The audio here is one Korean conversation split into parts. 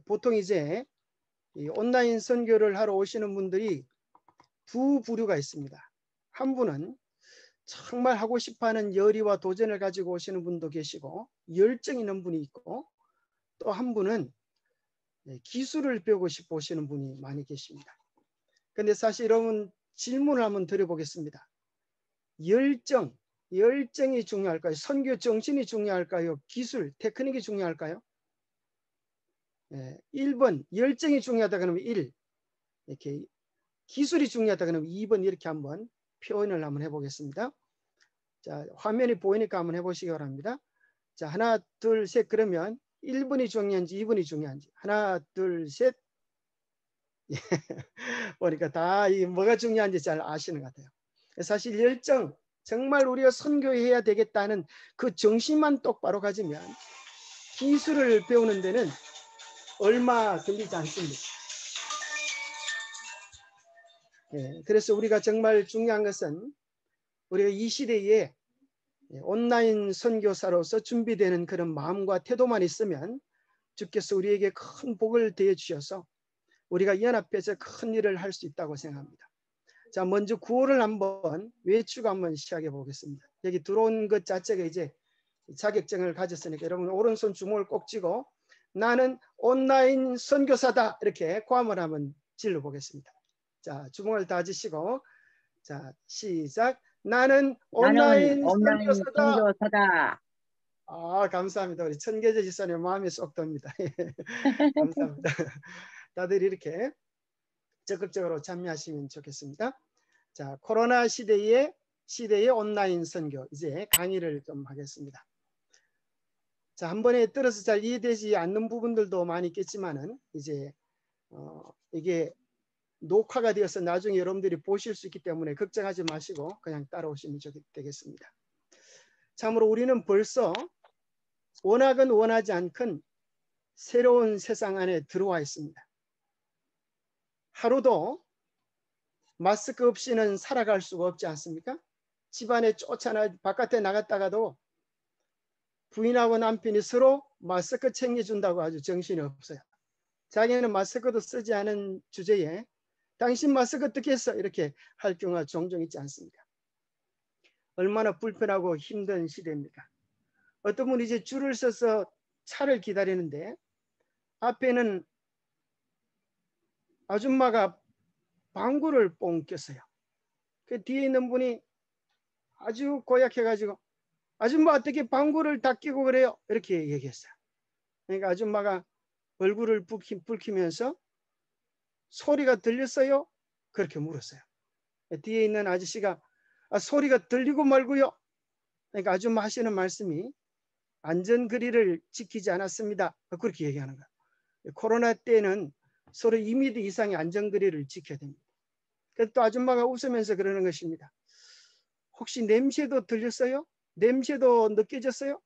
보통 이제 이 온라인 선교를 하러 오시는 분들이 두 부류가 있습니다. 한 분은 정말 하고 싶어하는 열의와 도전을 가지고 오시는 분도 계시고 열정 있는 분이 있고, 또 한 분은 기술을 배우고 싶어 오시는 분이 많이 계십니다. 근데 사실 여러분 질문을 한번 드려보겠습니다. 열정이 중요할까요? 선교 정신이 중요할까요? 기술, 테크닉이 중요할까요? 1번 열정이 중요하다 그러면 1, 이렇게 기술이 중요하다 그러면 2번, 이렇게 한번 표현을 한번 해보겠습니다. 자, 화면이 보이니까 한번 해보시기 바랍니다. 자, 하나, 둘, 셋. 그러면 1번이 중요한지 2번이 중요한지. 하나, 둘, 셋. 보니까 다 이 뭐가 중요한지 잘 아시는 것 같아요. 사실 열정, 정말 우리가 선교해야 되겠다는 그 정신만 똑바로 가지면 기술을 배우는 데는 얼마 걸리지 않습니다. 그래서 우리가 정말 중요한 것은 우리가 이 시대에 온라인 선교사로서 준비되는 그런 마음과 태도만 있으면 주께서 우리에게 큰 복을 대해 주셔서 우리가 연합해서 큰 일을 할 수 있다고 생각합니다. 자, 먼저 구호를 한번 외치고 한번 시작해 보겠습니다. 여기 들어온 것 자체가 이제 자격증을 가졌으니까 여러분 오른손 주먹을 꼭 쥐고 나는 온라인 선교사다, 이렇게 고함을 한번 질러 보겠습니다. 자, 주먹을 다지시고, 자, 시작. 나는 온라인 선교사다. 선교사다. 아, 감사합니다. 우리 천계제 지사님 마음이 쏙 듭니다. 감사합니다. 다들 이렇게 적극적으로 참여하시면 좋겠습니다. 자, 코로나 시대의 온라인 선교, 이제 강의를 좀 하겠습니다. 자, 한 번에 들어서 잘 이해되지 않는 부분들도 많이 있겠지만은 이제 이게 녹화가 되어서 나중에 여러분들이 보실 수 있기 때문에 걱정하지 마시고 그냥 따라오시면 되겠습니다. 참으로 우리는 벌써 원하건 원하지 않건 새로운 세상 안에 들어와 있습니다. 하루도 마스크 없이는 살아갈 수가 없지 않습니까? 집안에 쫓아나 바깥에 나갔다가도 부인하고 남편이 서로 마스크 챙겨준다고 아주 정신이 없어요. 자기는 마스크도 쓰지 않은 주제에 당신 마스크 어떻게 했어? 이렇게 할 경우가 종종 있지 않습니까? 얼마나 불편하고 힘든 시대입니까? 어떤 분이 이제 줄을 서서 차를 기다리는데 앞에는 아줌마가 방구를 뽕 꼈어요. 그 뒤에 있는 분이 아주 고약해가지고 아줌마 어떻게 방구를 다 끼고 그래요? 이렇게 얘기했어요. 그러니까 아줌마가 얼굴을 붉히면서 소리가 들렸어요? 그렇게 물었어요. 뒤에 있는 아저씨가 소리가 들리고 말고요. 그러니까 아줌마 하시는 말씀이 안전거리를 지키지 않았습니다. 그렇게 얘기하는 거예요. 코로나 때는 서로 2m 이상의 안전거리를 지켜야 됩니다. 그래서 또 아줌마가 웃으면서 그러는 것입니다. 혹시 냄새도 들렸어요? 냄새도 느껴졌어요?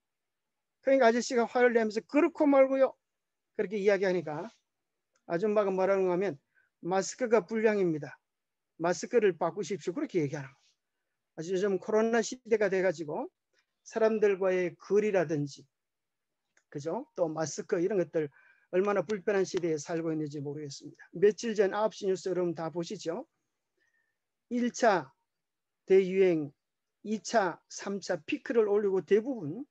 그러니까 아저씨가 화를 내면서 그렇고 말고요. 그렇게 이야기하니까 아줌마가 뭐라는가 하면 마스크가 불량입니다. 마스크를 바꾸십시오. 그렇게 얘기하는 거예요. 아주 요즘 코로나 시대가 돼가지고 사람들과의 거리라든지, 그죠? 또 마스크 이런 것들 얼마나 불편한 시대에 살고 있는지 모르겠습니다. 며칠 전 9시 뉴스 여러분 다 보시죠? 1차 대유행, 2차, 3차 피크를 올리고 대부분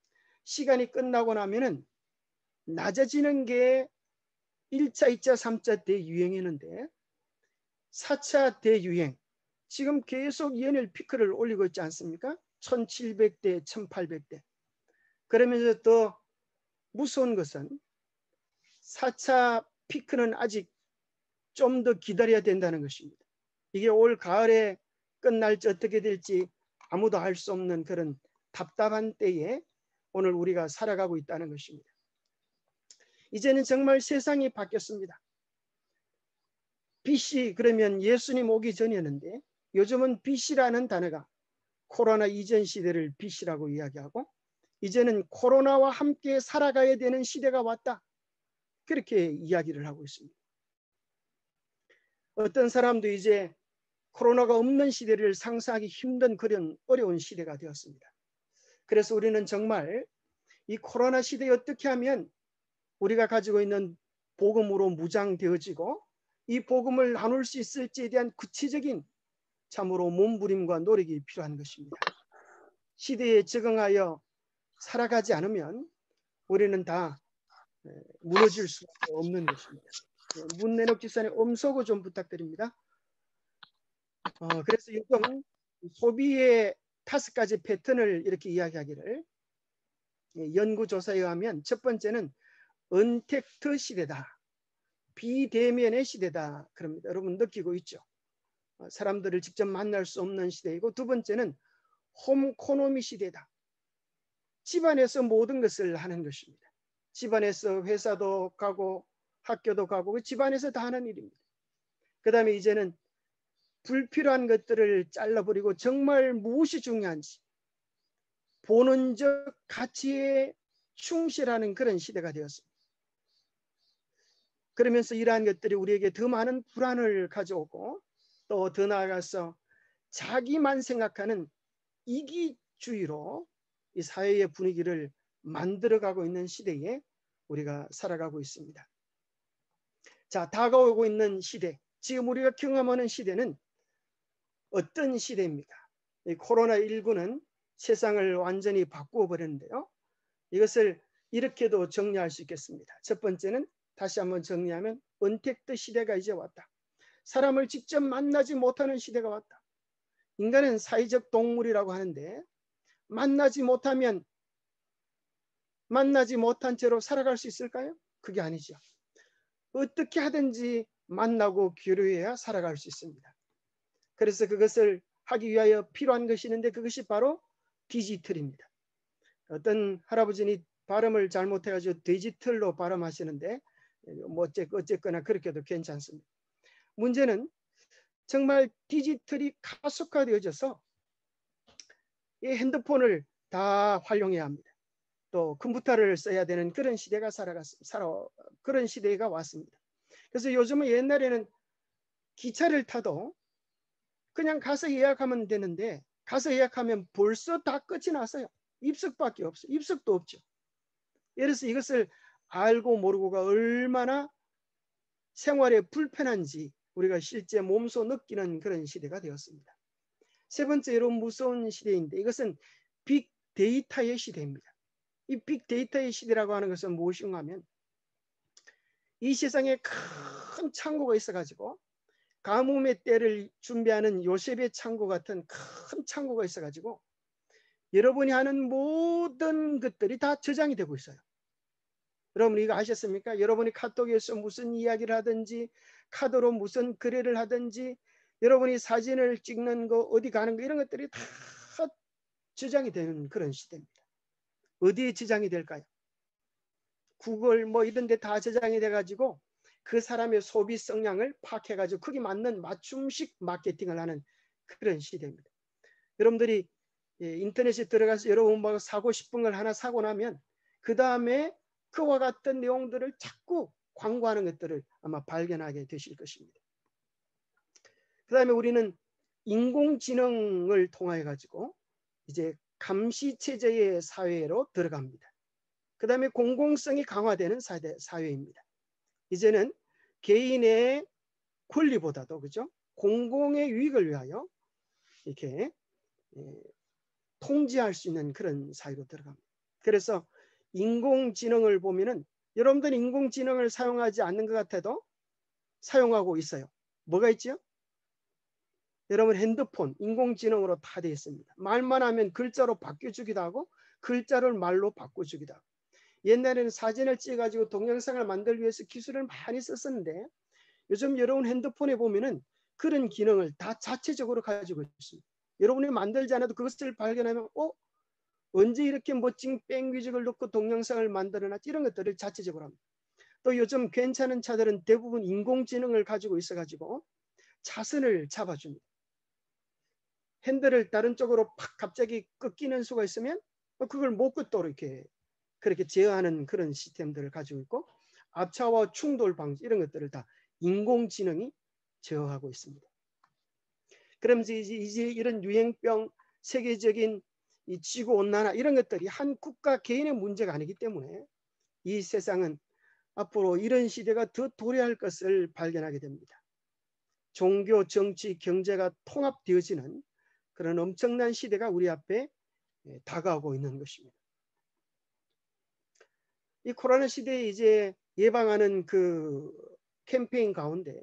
시간이 끝나고 나면은 낮아지는 게 1차, 2차, 3차 대유행이었는데 4차 대유행, 지금 계속 연일 피크를 올리고 있지 않습니까? 1700대, 1800대. 그러면서 더 무서운 것은 4차 피크는 아직 좀 더 기다려야 된다는 것입니다. 이게 올 가을에 끝날지 어떻게 될지 아무도 알 수 없는 그런 답답한 때에 오늘 우리가 살아가고 있다는 것입니다. 이제는 정말 세상이 바뀌었습니다. BC 그러면 예수님 오기 전이었는데 요즘은 BC라는 단어가 코로나 이전 시대를 BC라고 이야기하고 이제는 코로나와 함께 살아가야 되는 시대가 왔다. 그렇게 이야기를 하고 있습니다. 어떤 사람도 이제 코로나가 없는 시대를 상상하기 힘든 그런 어려운 시대가 되었습니다. 그래서 우리는 정말 이 코로나 시대에 어떻게 하면 우리가 가지고 있는 복음으로 무장되어지고 이 복음을 나눌 수 있을지에 대한 구체적인 참으로 몸부림과 노력이 필요한 것입니다. 시대에 적응하여 살아가지 않으면 우리는 다 무너질 수 없는 것입니다. 문내nog 집사님 엄소고 좀 부탁드립니다. 그래서 요즘 소비의 5가지 패턴을 이렇게 이야기하기를, 연구조사에 의하면 첫 번째는 언택트 시대다. 비대면의 시대다. 그럽니다. 여러분 느끼고 있죠? 사람들을 직접 만날 수 없는 시대이고, 두 번째는 홈코노미 시대다. 집안에서 모든 것을 하는 것입니다. 집안에서 회사도 가고 학교도 가고 집안에서 다 하는 일입니다. 그 다음에 이제는 불필요한 것들을 잘라버리고 정말 무엇이 중요한지 본원적 가치에 충실하는 그런 시대가 되었습니다. 그러면서 이러한 것들이 우리에게 더 많은 불안을 가져오고, 또 더 나아가서 자기만 생각하는 이기주의로 이 사회의 분위기를 만들어가고 있는 시대에 우리가 살아가고 있습니다. 자, 다가오고 있는 시대, 지금 우리가 경험하는 시대는 어떤 시대입니까? 이 코로나19는 세상을 완전히 바꾸어 버렸는데요. 이것을 이렇게도 정리할 수 있겠습니다. 첫 번째는 다시 한번 정리하면 언택트 시대가 이제 왔다. 사람을 직접 만나지 못하는 시대가 왔다. 인간은 사회적 동물이라고 하는데 만나지 못하면 만나지 못한 채로 살아갈 수 있을까요? 그게 아니죠. 어떻게 하든지 만나고 교류해야 살아갈 수 있습니다. 그래서 그것을 하기 위하여 필요한 것이 있는데 그것이 바로 디지털입니다. 어떤 할아버지는 발음을 잘못해가지고 디지털로 발음하시는데 뭐 어쨌거나 그렇게도 괜찮습니다. 문제는 정말 디지털이 가속화되어져서 이 핸드폰을 다 활용해야 합니다. 또 컴퓨터를 써야 되는 그런 시대가 그런 시대가 왔습니다. 그래서 요즘은 옛날에는 기차를 타도 그냥 가서 예약하면 되는데 가서 예약하면 벌써 다 끝이 났어요. 입석밖에 없어요. 입석도 없죠. 그래서 이것을 알고 모르고가 얼마나 생활에 불편한지 우리가 실제 몸소 느끼는 그런 시대가 되었습니다. 세 번째로 무서운 시대인데 이것은 빅데이터의 시대입니다. 이 빅데이터의 시대라고 하는 것은 무엇인가 하면 이 세상에 큰 창고가 있어가지고 가뭄의 때를 준비하는 요셉의 창고 같은 큰 창고가 있어가지고 여러분이 하는 모든 것들이 다 저장이 되고 있어요. 여러분 이거 아셨습니까? 여러분이 카톡에서 무슨 이야기를 하든지 카드로 무슨 거래를 하든지 여러분이 사진을 찍는 거 어디 가는 거 이런 것들이 다 저장이 되는 그런 시대입니다. 어디에 저장이 될까요? 구글 뭐 이런 데 다 저장이 돼가지고 그 사람의 소비 성향을 파악해가지고 거기 맞는 맞춤식 마케팅을 하는 그런 시대입니다. 여러분들이 인터넷에 들어가서 여러분 사고 싶은 걸 하나 사고 나면 그 다음에 그와 같은 내용들을 자꾸 광고하는 것들을 아마 발견하게 되실 것입니다. 그 다음에 우리는 인공지능을 통해 가지고 이제 감시체제의 사회로 들어갑니다. 그 다음에 공공성이 강화되는 사회입니다. 이제는 개인의 권리보다도 그죠? 공공의 유익을 위하여 이렇게 통제할 수 있는 그런 사회로 들어갑니다. 그래서 인공지능을 보면은 여러분들 인공지능을 사용하지 않는 것 같아도 사용하고 있어요. 뭐가 있죠? 여러분 핸드폰 인공지능으로 다 되어 있습니다. 말만 하면 글자로 바꿔주기도 하고 글자를 말로 바꿔주기도 하고 옛날에는 사진을 찍어가지고 동영상을 만들기 위해서 기술을 많이 썼었는데 요즘 여러분 핸드폰에 보면은 그런 기능을 다 자체적으로 가지고 있습니다. 여러분이 만들지 않아도 그것을 발견하면 언제 이렇게 멋진 백뮤직을 넣고 동영상을 만들어놨지 이런 것들을 자체적으로 합니다. 또 요즘 괜찮은 차들은 대부분 인공지능을 가지고 있어가지고 차선을 잡아줍니다. 핸들을 다른 쪽으로 팍 갑자기 꺾이는 수가 있으면 그걸 못 걷도록 이렇게 그렇게 제어하는 그런 시스템들을 가지고 있고 앞차와 충돌 방지 이런 것들을 다 인공지능이 제어하고 있습니다. 그러면서 이제 이런 유행병, 세계적인 이 지구온난화 이런 것들이 한 국가 개인의 문제가 아니기 때문에 이 세상은 앞으로 이런 시대가 더 도래할 것을 발견하게 됩니다. 종교, 정치, 경제가 통합되어지는 그런 엄청난 시대가 우리 앞에 다가오고 있는 것입니다. 이 코로나 시대에 이제 예방하는 그 캠페인 가운데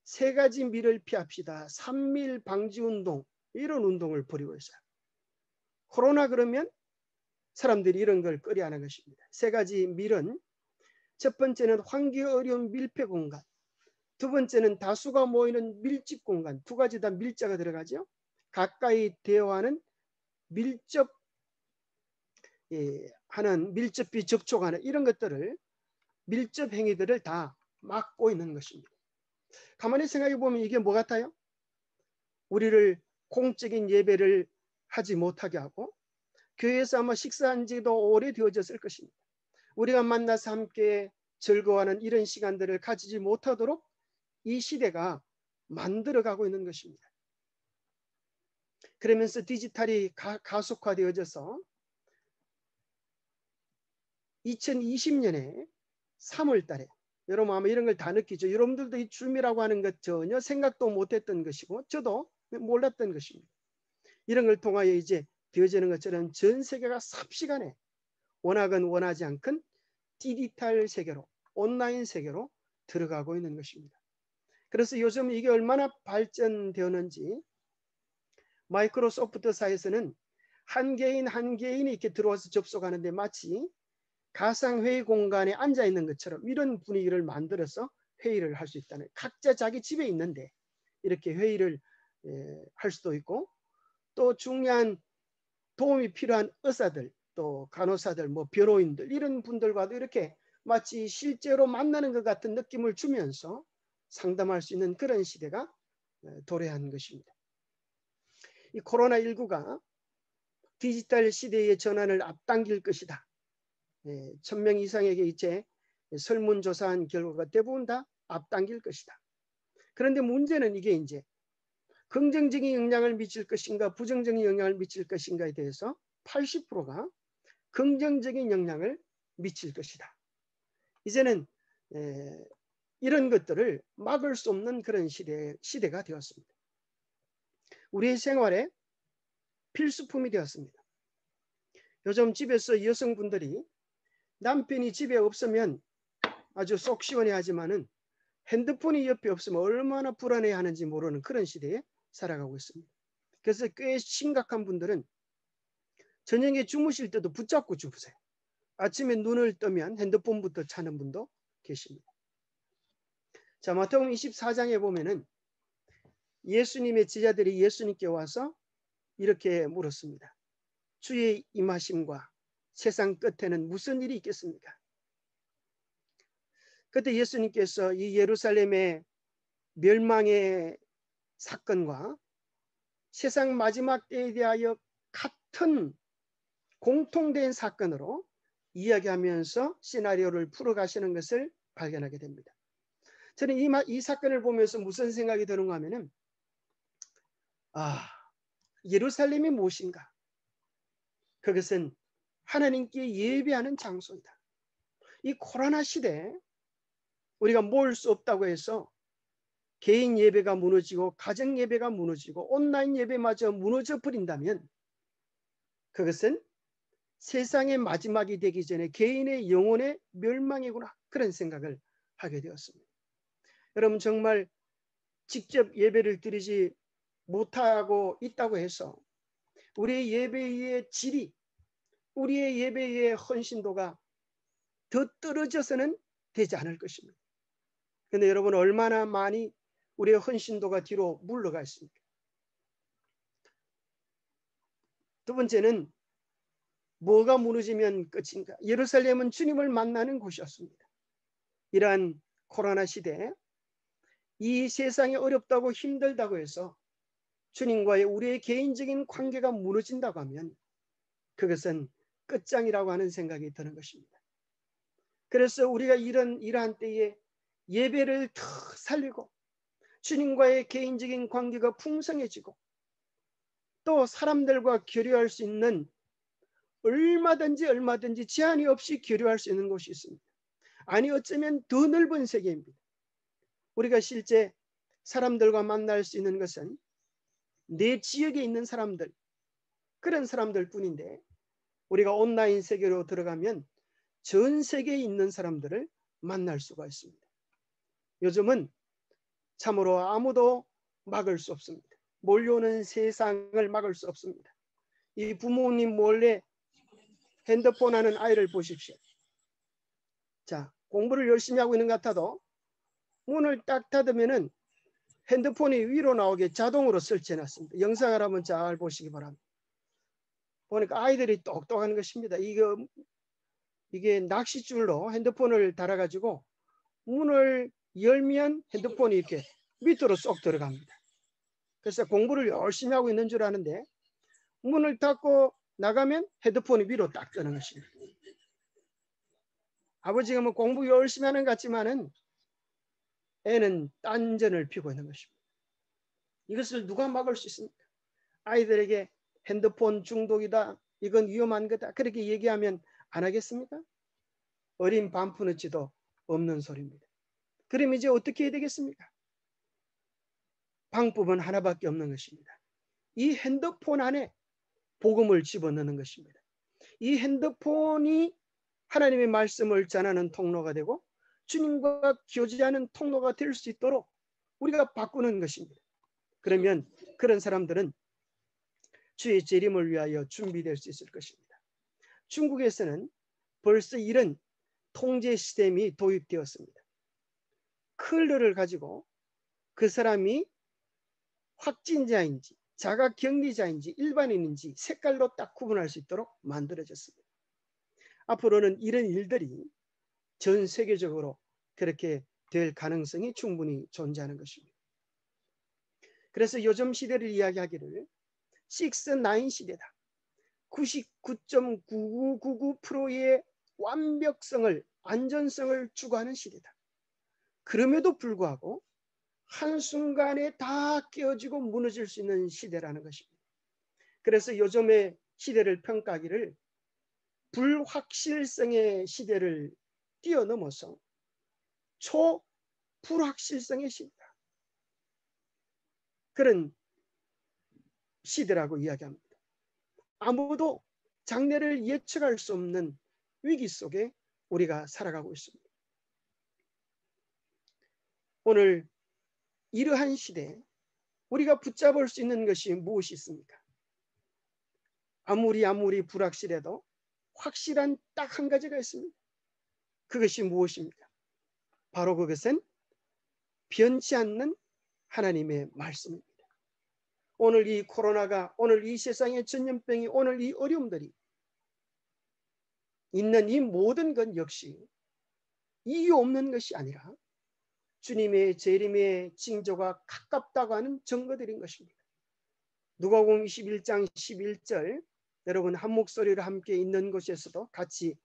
세 가지 밀을 피합시다. 3밀 방지 운동, 이런 운동을 벌이고 있어요. 코로나 그러면 사람들이 이런 걸 꺼려하는 것입니다. 세 가지 밀은 첫 번째는 환기 어려운 밀폐 공간, 두 번째는 다수가 모이는 밀집 공간, 두 가지 다 밀자가 들어가죠. 가까이 대화하는 밀접 하는 밀접히 접촉하는 이런 것들을 밀접 행위들을 다 막고 있는 것입니다. 가만히 생각해 보면 이게 뭐 같아요? 우리를 공적인 예배를 하지 못하게 하고 교회에서 아마 식사한 지도 오래되어졌을 것입니다. 우리가 만나서 함께 즐거워하는 이런 시간들을 가지지 못하도록 이 시대가 만들어가고 있는 것입니다. 그러면서 디지털이 가속화되어져서 2020년에 3월 달에 여러분 아마 이런 걸 다 느끼죠. 여러분들도 이 줌이라고 하는 것 전혀 생각도 못했던 것이고 저도 몰랐던 것입니다. 이런 걸 통하여 이제 되어지는 것처럼 전 세계가 삽시간에 원하건 원하지 않건 디지털 세계로, 온라인 세계로 들어가고 있는 것입니다. 그래서 요즘 이게 얼마나 발전되었는지 마이크로소프트사에서는 한 개인이 이렇게 들어와서 접속하는데 마치 가상회의 공간에 앉아 있는 것처럼 이런 분위기를 만들어서 회의를 할 수 있다는, 각자 자기 집에 있는데 이렇게 회의를 할 수도 있고, 또 중요한 도움이 필요한 의사들, 또 간호사들, 뭐 변호인들 이런 분들과도 이렇게 마치 실제로 만나는 것 같은 느낌을 주면서 상담할 수 있는 그런 시대가 도래한 것입니다. 이 코로나19가 디지털 시대의 전환을 앞당길 것이다. 1000명 이상에게 이제 설문조사한 결과가 대부분 다 앞당길 것이다. 그런데 문제는 이게 이제 긍정적인 영향을 미칠 것인가 부정적인 영향을 미칠 것인가에 대해서 80%가 긍정적인 영향을 미칠 것이다. 이제는 이런 것들을 막을 수 없는 그런 시대가 되었습니다. 우리의 생활에 필수품이 되었습니다. 요즘 집에서 여성분들이 남편이 집에 없으면 아주 속 시원해하지만은 핸드폰이 옆에 없으면 얼마나 불안해하는지 모르는 그런 시대에 살아가고 있습니다. 그래서 꽤 심각한 분들은 저녁에 주무실 때도 붙잡고 주무세요. 아침에 눈을 뜨면 핸드폰부터 찾는 분도 계십니다. 자, 마태복음 24장에 보면은 예수님의 제자들이 예수님께 와서 이렇게 물었습니다. 주의 임하심과 세상 끝에는 무슨 일이 있겠습니까? 그때 예수님께서 이 예루살렘의 멸망의 사건과 세상 마지막 때에 대하여 같은 공통된 사건으로 이야기하면서 시나리오를 풀어가시는 것을 발견하게 됩니다. 저는 이 사건을 보면서 무슨 생각이 드는가 하면은 예루살렘이 무엇인가? 그것은 하나님께 예배하는 장소이다. 이 코로나 시대에 우리가 모을 수 없다고 해서 개인 예배가 무너지고 가정 예배가 무너지고 온라인 예배마저 무너져 버린다면 그것은 세상의 마지막이 되기 전에 개인의 영혼의 멸망이구나, 그런 생각을 하게 되었습니다. 여러분, 정말 직접 예배를 드리지 못하고 있다고 해서 우리의 예배의 질이, 우리의 예배의 헌신도가 더 떨어져서는 되지 않을 것입니다. 그런데 여러분, 얼마나 많이 우리의 헌신도가 뒤로 물러가 있습니까? 두 번째는 뭐가 무너지면 끝인가? 예루살렘은 주님을 만나는 곳이었습니다. 이러한 코로나 시대에 이 세상이 어렵다고 힘들다고 해서 주님과의 우리의 개인적인 관계가 무너진다고 하면 그것은 끝장이라고 하는 생각이 드는 것입니다. 그래서 우리가 이러한 때에 예배를 더 살리고 주님과의 개인적인 관계가 풍성해지고 또 사람들과 교류할 수 있는 얼마든지 제한이 없이 교류할 수 있는 곳이 있습니다. 아니 어쩌면 더 넓은 세계입니다. 우리가 실제 사람들과 만날 수 있는 것은 내 지역에 있는 사람들, 그런 사람들 뿐인데 우리가 온라인 세계로 들어가면 전 세계에 있는 사람들을 만날 수가 있습니다. 요즘은 참으로 아무도 막을 수 없습니다. 몰려오는 세상을 막을 수 없습니다. 이 부모님 몰래 핸드폰 하는 아이를 보십시오. 자, 공부를 열심히 하고 있는 것 같아도 문을 딱 닫으면은 핸드폰이 위로 나오게 자동으로 설치해놨습니다. 영상을 한번 잘 보시기 바랍니다. 보니까 아이들이 똑똑한 것입니다. 이게 낚싯줄로 핸드폰을 달아가지고 문을 열면 핸드폰이 이렇게 밑으로 쏙 들어갑니다. 그래서 공부를 열심히 하고 있는 줄 아는데 문을 닫고 나가면 핸드폰이 위로 딱 뜨는 것입니다. 아버지가 뭐 공부 열심히 하는 것 같지만은 애는 딴전을 피고 있는 것입니다. 이것을 누가 막을 수 있습니까? 아이들에게 핸드폰 중독이다, 이건 위험한 거다, 그렇게 얘기하면 안 하겠습니까? 어린 반푼어치도 없는 소리입니다. 그럼 이제 어떻게 해야 되겠습니까? 방법은 하나밖에 없는 것입니다. 이 핸드폰 안에 복음을 집어넣는 것입니다. 이 핸드폰이 하나님의 말씀을 전하는 통로가 되고 주님과 교제하는 통로가 될 수 있도록 우리가 바꾸는 것입니다. 그러면 그런 사람들은 주의 재림을 위하여 준비될 수 있을 것입니다. 중국에서는 벌써 이런 통제 시스템이 도입되었습니다. 컬러를 가지고 그 사람이 확진자인지 자가격리자인지 일반인인지 색깔로 딱 구분할 수 있도록 만들어졌습니다. 앞으로는 이런 일들이 전 세계적으로 그렇게 될 가능성이 충분히 존재하는 것입니다. 그래서 요즘 시대를 이야기하기를 6-9 시대다. 99.9999%의 완벽성을, 안전성을 추구하는 시대다. 그럼에도 불구하고 한순간에 다 깨어지고 무너질 수 있는 시대라는 것입니다. 그래서 요즘의 시대를 평가하기를 불확실성의 시대를 뛰어넘어서 초불확실성의 시대다. 그런 시대라고 이야기합니다. 아무도 장래를 예측할 수 없는 위기 속에 우리가 살아가고 있습니다. 오늘 이러한 시대에 우리가 붙잡을 수 있는 것이 무엇이 있습니까? 아무리 불확실해도 확실한 딱 한 가지가 있습니다. 그것이 무엇입니까? 바로 그것은 변치 않는 하나님의 말씀입니다. 오늘 이 코로나가, 오늘 이 세상의 전염병이, 오늘 이 어려움들이 있는 이 모든 것 역시 이유 없는 것이 아니라 주님의 재림의 징조가 가깝다고 하는 증거들인 것입니다. 누가복음 21장 11절 여러분 한 목소리로 함께 있는 곳에서도 같이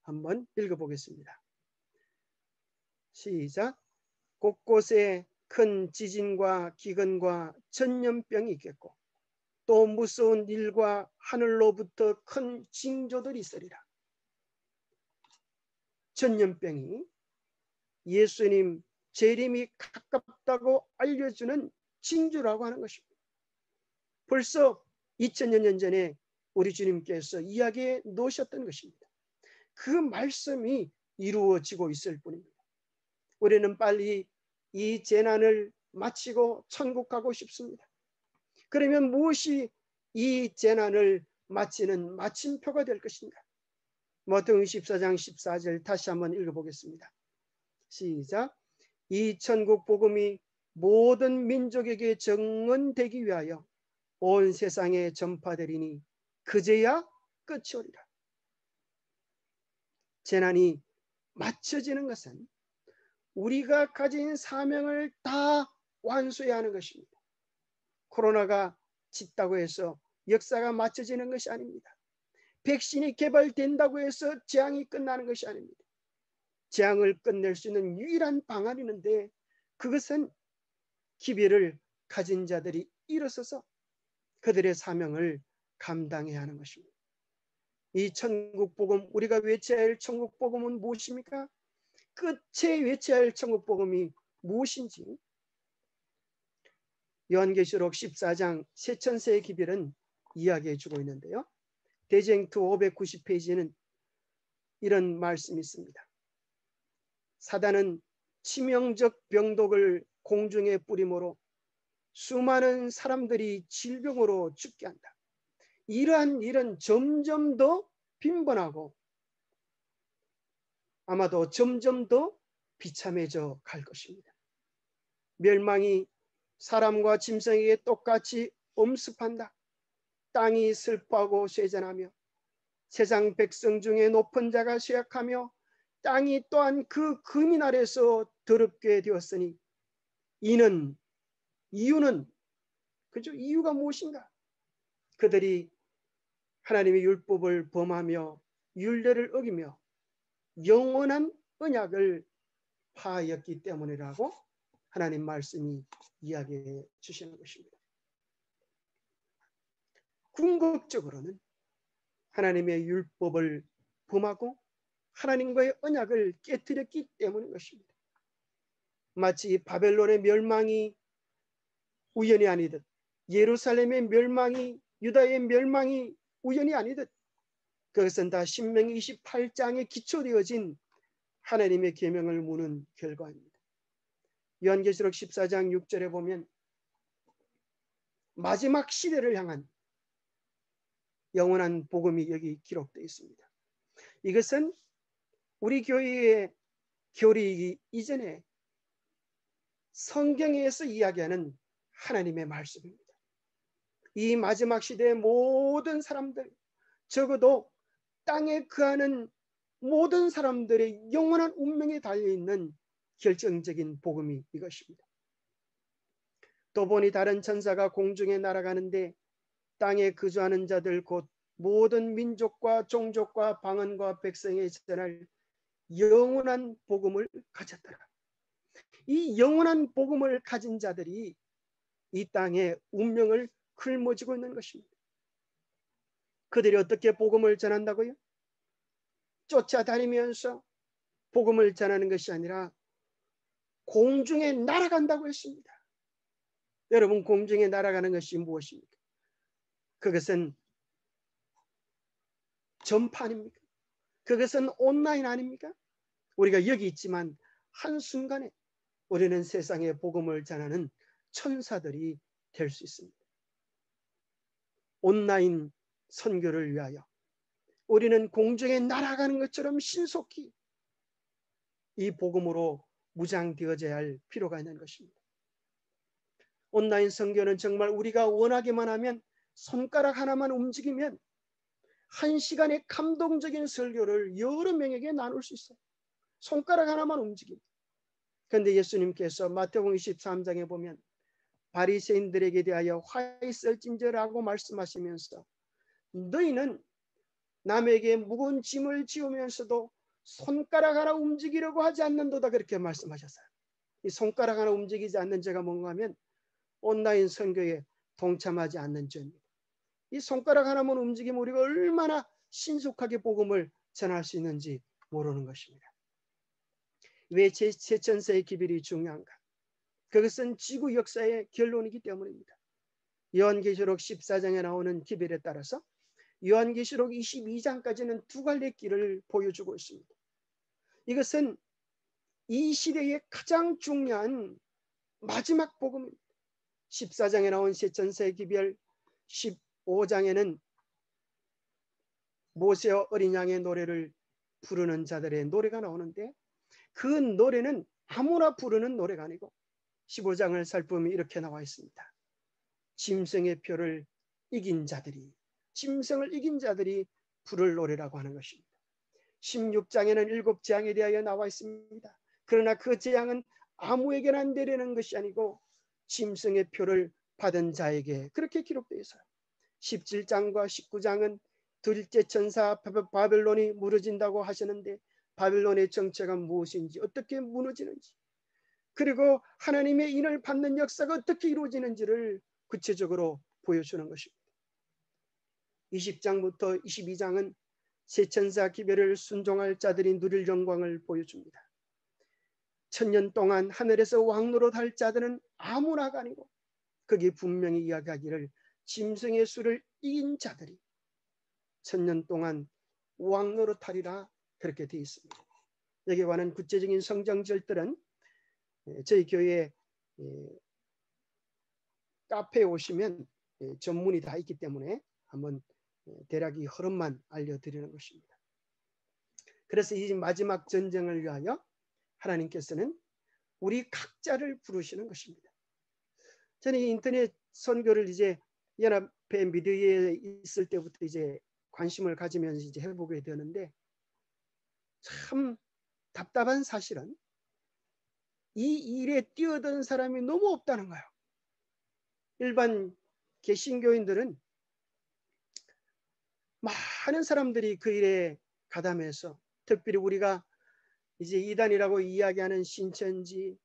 한번 읽어보겠습니다. 시작. 곳곳에 큰 지진과 기근과 전염병이 있겠고 또 무서운 일과 하늘로부터 큰 징조들이 있으리라. 전염병이 예수님 재림이 가깝다고 알려주는 징조라고 하는 것입니다. 벌써 2000여 년 전에 우리 주님께서 이야기해 놓으셨던 것입니다. 그 말씀이 이루어지고 있을 뿐입니다. 우리는 빨리 이 재난을 마치고 천국 가고 싶습니다. 그러면 무엇이 이 재난을 마치는 마침표가 될 것인가? 마태복음 14장 14절 다시 한번 읽어보겠습니다. 시작. 이 천국 복음이 모든 민족에게 증언되기 위하여 온 세상에 전파되리니 그제야 끝이 오리라. 재난이 맞춰지는 것은 우리가 가진 사명을 다 완수해야 하는 것입니다. 코로나가 짙다고 해서 역사가 맞춰지는 것이 아닙니다. 백신이 개발된다고 해서 재앙이 끝나는 것이 아닙니다. 재앙을 끝낼 수 있는 유일한 방안이 있는데 그것은 기별을 가진 자들이 일어서서 그들의 사명을 감당해야 하는 것입니다. 이 천국 복음, 우리가 외쳐야 할 천국 복음은 무엇입니까? 끝에 외쳐야 할 천국 복음이 무엇인지 요한계시록 14장 세천세의 기별은 이야기해 주고 있는데요. 대쟁투 590페이지에는 이런 말씀이 있습니다. 사단은 치명적 병독을 공중에 뿌림으로 수많은 사람들이 질병으로 죽게 한다. 이러한 일은 점점 더 빈번하고 아마도 점점 더 비참해져 갈 것입니다. 멸망이 사람과 짐승에게 똑같이 엄습한다. 땅이 슬퍼하고 쇠잔하며 세상 백성 중에 높은 자가 쇠약하며 땅이 또한 그 금인 아래서 더럽게 되었으니 이유는 그죠? 이유가 무엇인가? 그들이 하나님의 율법을 범하며 율례를 어기며 영원한 언약을 파하였기 때문이라고 하나님 말씀이 이야기해 주시는 것입니다. 궁극적으로는 하나님의 율법을 범하고 하나님과의 언약을 깨뜨렸기 때문인 것입니다. 마치 바벨론의 멸망이 우연이 아니듯 예루살렘의 멸망이 유다의 멸망이 우연이 아니듯 그것은 다 신명기 28장에 기초되어진 하나님의 계명을 무는 결과입니다. 요한계시록 14장 6절에 보면 마지막 시대를 향한 영원한 복음이 여기 기록되어 있습니다. 이것은 우리 교회의 교리이기 이전에 성경에서 이야기하는 하나님의 말씀입니다. 이 마지막 시대의 모든 사람들, 적어도 땅에 거하는 모든 사람들의 영원한 운명에 달려있는 결정적인 복음이 이것입니다. 또 보니 다른 천사가 공중에 날아가는데 땅에 거주하는 자들 곧 모든 민족과 종족과 방언과 백성에 전할 영원한 복음을 가졌더라. 이 영원한 복음을 가진 자들이 이 땅의 운명을 짊어지고 있는 것입니다. 그들이 어떻게 복음을 전한다고요? 쫓아다니면서 복음을 전하는 것이 아니라 공중에 날아간다고 했습니다. 여러분, 공중에 날아가는 것이 무엇입니까? 그것은 전파 아닙니까? 그것은 온라인 아닙니까? 우리가 여기 있지만 한순간에 우리는 세상에 복음을 전하는 천사들이 될 수 있습니다. 온라인 선교를 위하여 우리는 공중에 날아가는 것처럼 신속히 이 복음으로 무장되어져야 할 필요가 있는 것입니다. 온라인 선교는 정말 우리가 원하기만 하면 손가락 하나만 움직이면 한 시간의 감동적인 설교를 여러 명에게 나눌 수 있어요. 손가락 하나만 움직이면. 그런데 예수님께서 마태복음 23장에 보면 바리새인들에게 대하여 화 있을진저라고 말씀하시면서 너희는 남에게 무거운 짐을 지우면서도 손가락 하나 움직이려고 하지 않는도다, 그렇게 말씀하셨어요. 이 손가락 하나 움직이지 않는 죄가 뭔가 하면 온라인 선교에 동참하지 않는 죄입니다. 이 손가락 하나만 움직이면 우리가 얼마나 신속하게 복음을 전할 수 있는지 모르는 것입니다. 왜 세천세의 기별이 중요한가? 그것은 지구 역사의 결론이기 때문입니다. 요한계시록 14장에 나오는 기별에 따라서 요한계시록 22장까지는 두 갈래 길을 보여주고 있습니다. 이것은 이 시대의 가장 중요한 마지막 복음입니다. 14장에 나온 세천세의 기별, 15장에는 모세와 어린 양의 노래를 부르는 자들의 노래가 나오는데 그 노래는 아무나 부르는 노래가 아니고 15장을 살펴보면 이렇게 나와 있습니다. 짐승의 표를 이긴 자들이, 짐승을 이긴 자들이 부를 노래라고 하는 것입니다. 16장에는 7재앙에 대하여 나와 있습니다. 그러나 그 재앙은 아무에게나 내리는 것이 아니고 짐승의 표를 받은 자에게 그렇게 기록되어 있어요. 17장과 19장은 둘째 천사 바벨론이 무너진다고 하시는데 바벨론의 정체가 무엇인지, 어떻게 무너지는지, 그리고 하나님의 인을 받는 역사가 어떻게 이루어지는지를 구체적으로 보여주는 것입니다. 20장부터 22장은 세 천사 기별을 순종할 자들이 누릴 영광을 보여줍니다. 천년 동안 하늘에서 왕노릇할 자들은 아무나가 아니고 거기 분명히 이야기하기를 짐승의 수를 이긴 자들이 천년 동안 왕노릇하리라 그렇게 되어 있습니다. 여기에 관한 구체적인 성경 절들은 저희 교회 카페에 오시면 전문이 다 있기 때문에 한번 대략 이 흐름만 알려드리는 것입니다. 그래서 이 마지막 전쟁을 위하여 하나님께서는 우리 각자를 부르시는 것입니다. 저는 이 인터넷 선교를 이제 연합회 미디어에 있을 때부터 이제 관심을 가지면서 이제 해보게 되는데 참 답답한 사실은 이 일에 뛰어든 사람이 너무 없다는 거예요. 일반 개신교인들은 많은 사람들이 그 일에 가담해서 특별히 우리가 이제 이단이라고 이야기하는 신천지,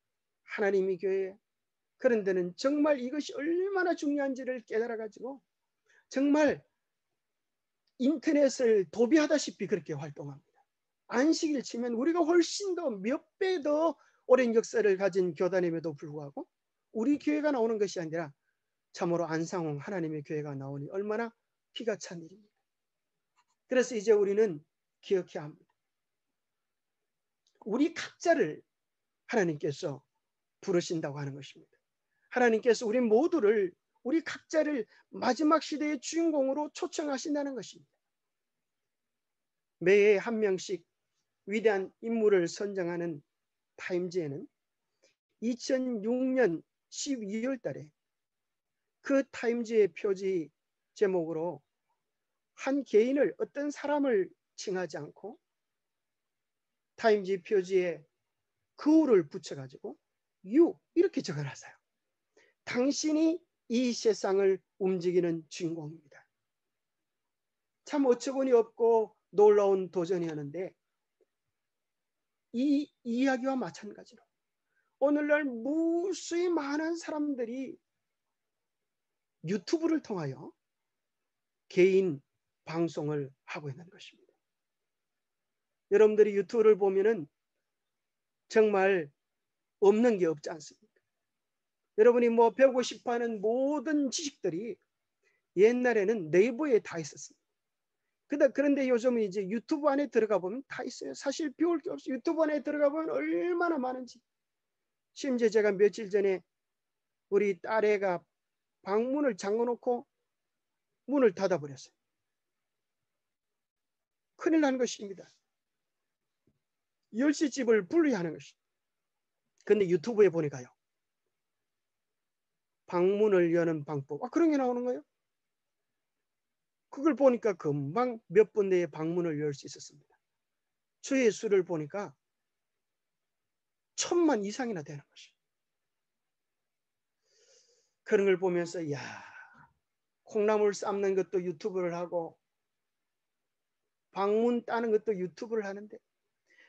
하나님의 교회 그런 데는 정말 이것이 얼마나 중요한지를 깨달아가지고 정말 인터넷을 도비하다시피 그렇게 활동합니다. 안식일 치면 우리가 훨씬 더 몇 배 더 오랜 역사를 가진 교단임에도 불구하고 우리 교회가 나오는 것이 아니라 참으로 안상홍 하나님의 교회가 나오니 얼마나 피가 찬 일입니다. 그래서 이제 우리는 기억해야 합니다. 우리 각자를 하나님께서 부르신다고 하는 것입니다. 하나님께서 우리 모두를 우리 각자를 마지막 시대의 주인공으로 초청하신다는 것입니다. 매해 한 명씩 위대한 인물을 선정하는 타임즈에는 2006년 12월 달에 그 타임즈의 표지 제목으로 한 개인을 어떤 사람을 칭하지 않고 타임즈 표지에 그우를 붙여가지고 You 이렇게 적어놨어요. 당신이 이 세상을 움직이는 주인공입니다. 참 어처구니 없고 놀라운 도전이었는데 이 이야기와 마찬가지로 오늘날 무수히 많은 사람들이 유튜브를 통하여 개인 방송을 하고 있는 것입니다. 여러분들이 유튜브를 보면은 정말 없는 게 없지 않습니까? 여러분이 뭐 배우고 싶어하는 모든 지식들이 옛날에는 네이버에 다 있었습니다. 그런데 요즘은 이제 유튜브 안에 들어가 보면 다 있어요. 사실 비울 게 없어요. 유튜브 안에 들어가 보면 얼마나 많은지. 심지어 제가 며칠 전에 우리 딸애가 방문을 잠궈놓고 문을 닫아버렸어요. 큰일 난 것입니다. 10시집을 분리하는 것입니다. 근데 유튜브에 보니까요. 방문을 여는 방법. 그런 게 나오는 거예요. 그걸 보니까 금방 몇 분 내에 방문을 열 수 있었습니다. 주의 수를 보니까 1000만 이상이나 되는 것이에요. 그런 걸 보면서 야, 콩나물 삶는 것도 유튜브를 하고 방문 따는 것도 유튜브를 하는데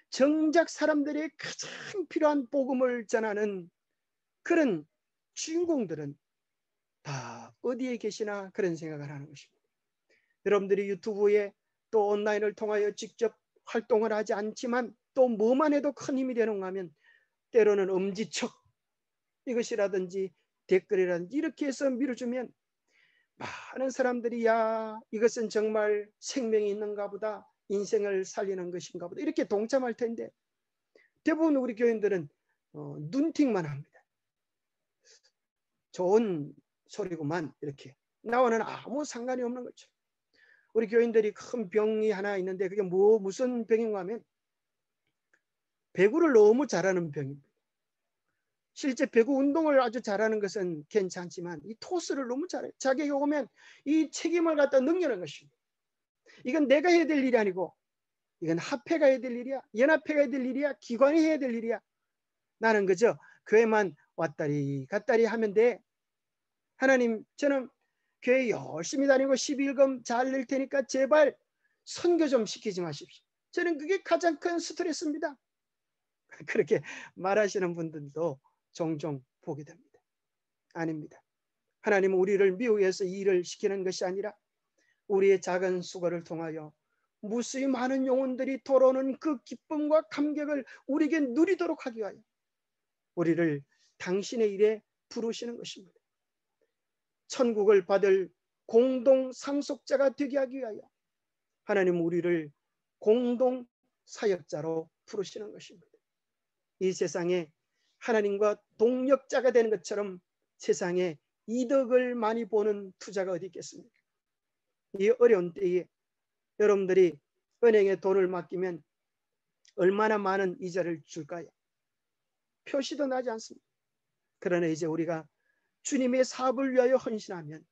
정작 사람들이 가장 필요한 복음을 전하는 그런 주인공들은 다 어디에 계시나 그런 생각을 하는 것입니다. 여러분들이 유튜브에 또 온라인을 통하여 직접 활동을 하지 않지만 또 뭐만 해도 큰 힘이 되는가 하면 때로는 엄지척 이것이라든지 댓글이라든지 이렇게 해서 밀어주면 많은 사람들이 야 이것은 정말 생명이 있는가 보다 인생을 살리는 것인가 보다 이렇게 동참할 텐데 대부분 우리 교인들은 눈팅만 합니다. 좋은 소리구만 이렇게 나와는 아무 상관이 없는 거죠. 우리 교인들이 큰 병이 하나 있는데 그게 무슨 병인가 하면 배구를 너무 잘하는 병입니다. 실제 배구 운동을 아주 잘하는 것은 괜찮지만 이 토스를 너무 잘해요. 자기에게 오면 이 책임을 갖다 넘기는 것입니다. 이건 내가 해야 될 일이 아니고 이건 합회가 해야 될 일이야. 연합회가 해야 될 일이야. 기관이 해야 될 일이야. 나는 그저 교회만 왔다리 갔다리 하면 돼. 하나님 저는 교회 열심히 다니고 12일금 잘 낼 테니까 제발 선교 좀 시키지 마십시오. 저는 그게 가장 큰 스트레스입니다. 그렇게 말하시는 분들도 종종 보게 됩니다. 아닙니다. 하나님은 우리를 미워해서 일을 시키는 것이 아니라 우리의 작은 수고를 통하여 무수히 많은 영혼들이 돌아오는 그 기쁨과 감격을 우리에게 누리도록 하기 위하여 우리를 당신의 일에 부르시는 것입니다. 천국을 받을 공동 상속자가 되게 하기 위하여 하나님 우리를 공동 사역자로 부르시는 것입니다. 이 세상에 하나님과 동력자가 되는 것처럼 세상에 이득을 많이 보는 투자가 어디 있겠습니까? 이 어려운 때에 여러분들이 은행에 돈을 맡기면 얼마나 많은 이자를 줄까요? 표시도 나지 않습니다. 그러나 이제 우리가 주님의 사업을 위하여 헌신하면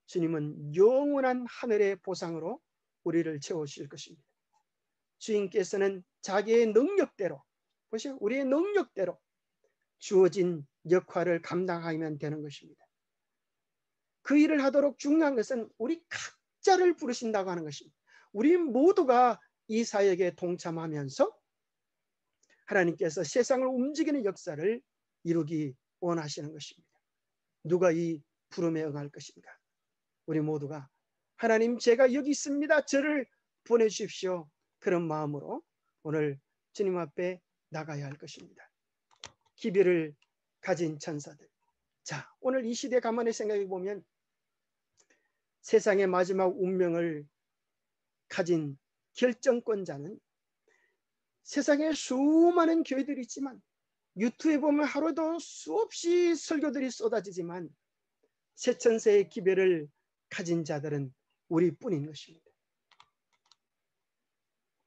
주님은 영원한 하늘의 보상으로 우리를 채우실 것입니다. 주인께서는 자기의 능력대로, 보세요, 우리의 능력대로 주어진 역할을 감당하면 되는 것입니다. 그 일을 하도록 중요한 것은 우리 각자를 부르신다고 하는 것입니다. 우리 모두가 이 사역에 동참하면서 하나님께서 세상을 움직이는 역사를 이루기 원하시는 것입니다. 누가 이 부름에 응할 것인가? 우리 모두가 하나님, 제가 여기 있습니다, 저를 보내주십시오, 그런 마음으로 오늘 주님 앞에 나가야 할 것입니다. 기별을 가진 천사들. 자, 오늘 이 시대 가만히 생각해 보면 세상의 마지막 운명을 가진 결정권자는 세상에 수많은 교회들이 있지만, 유튜브에 보면 하루도 수없이 설교들이 쏟아지지만 세천세의 기별을 가진 자들은 우리뿐인 것입니다.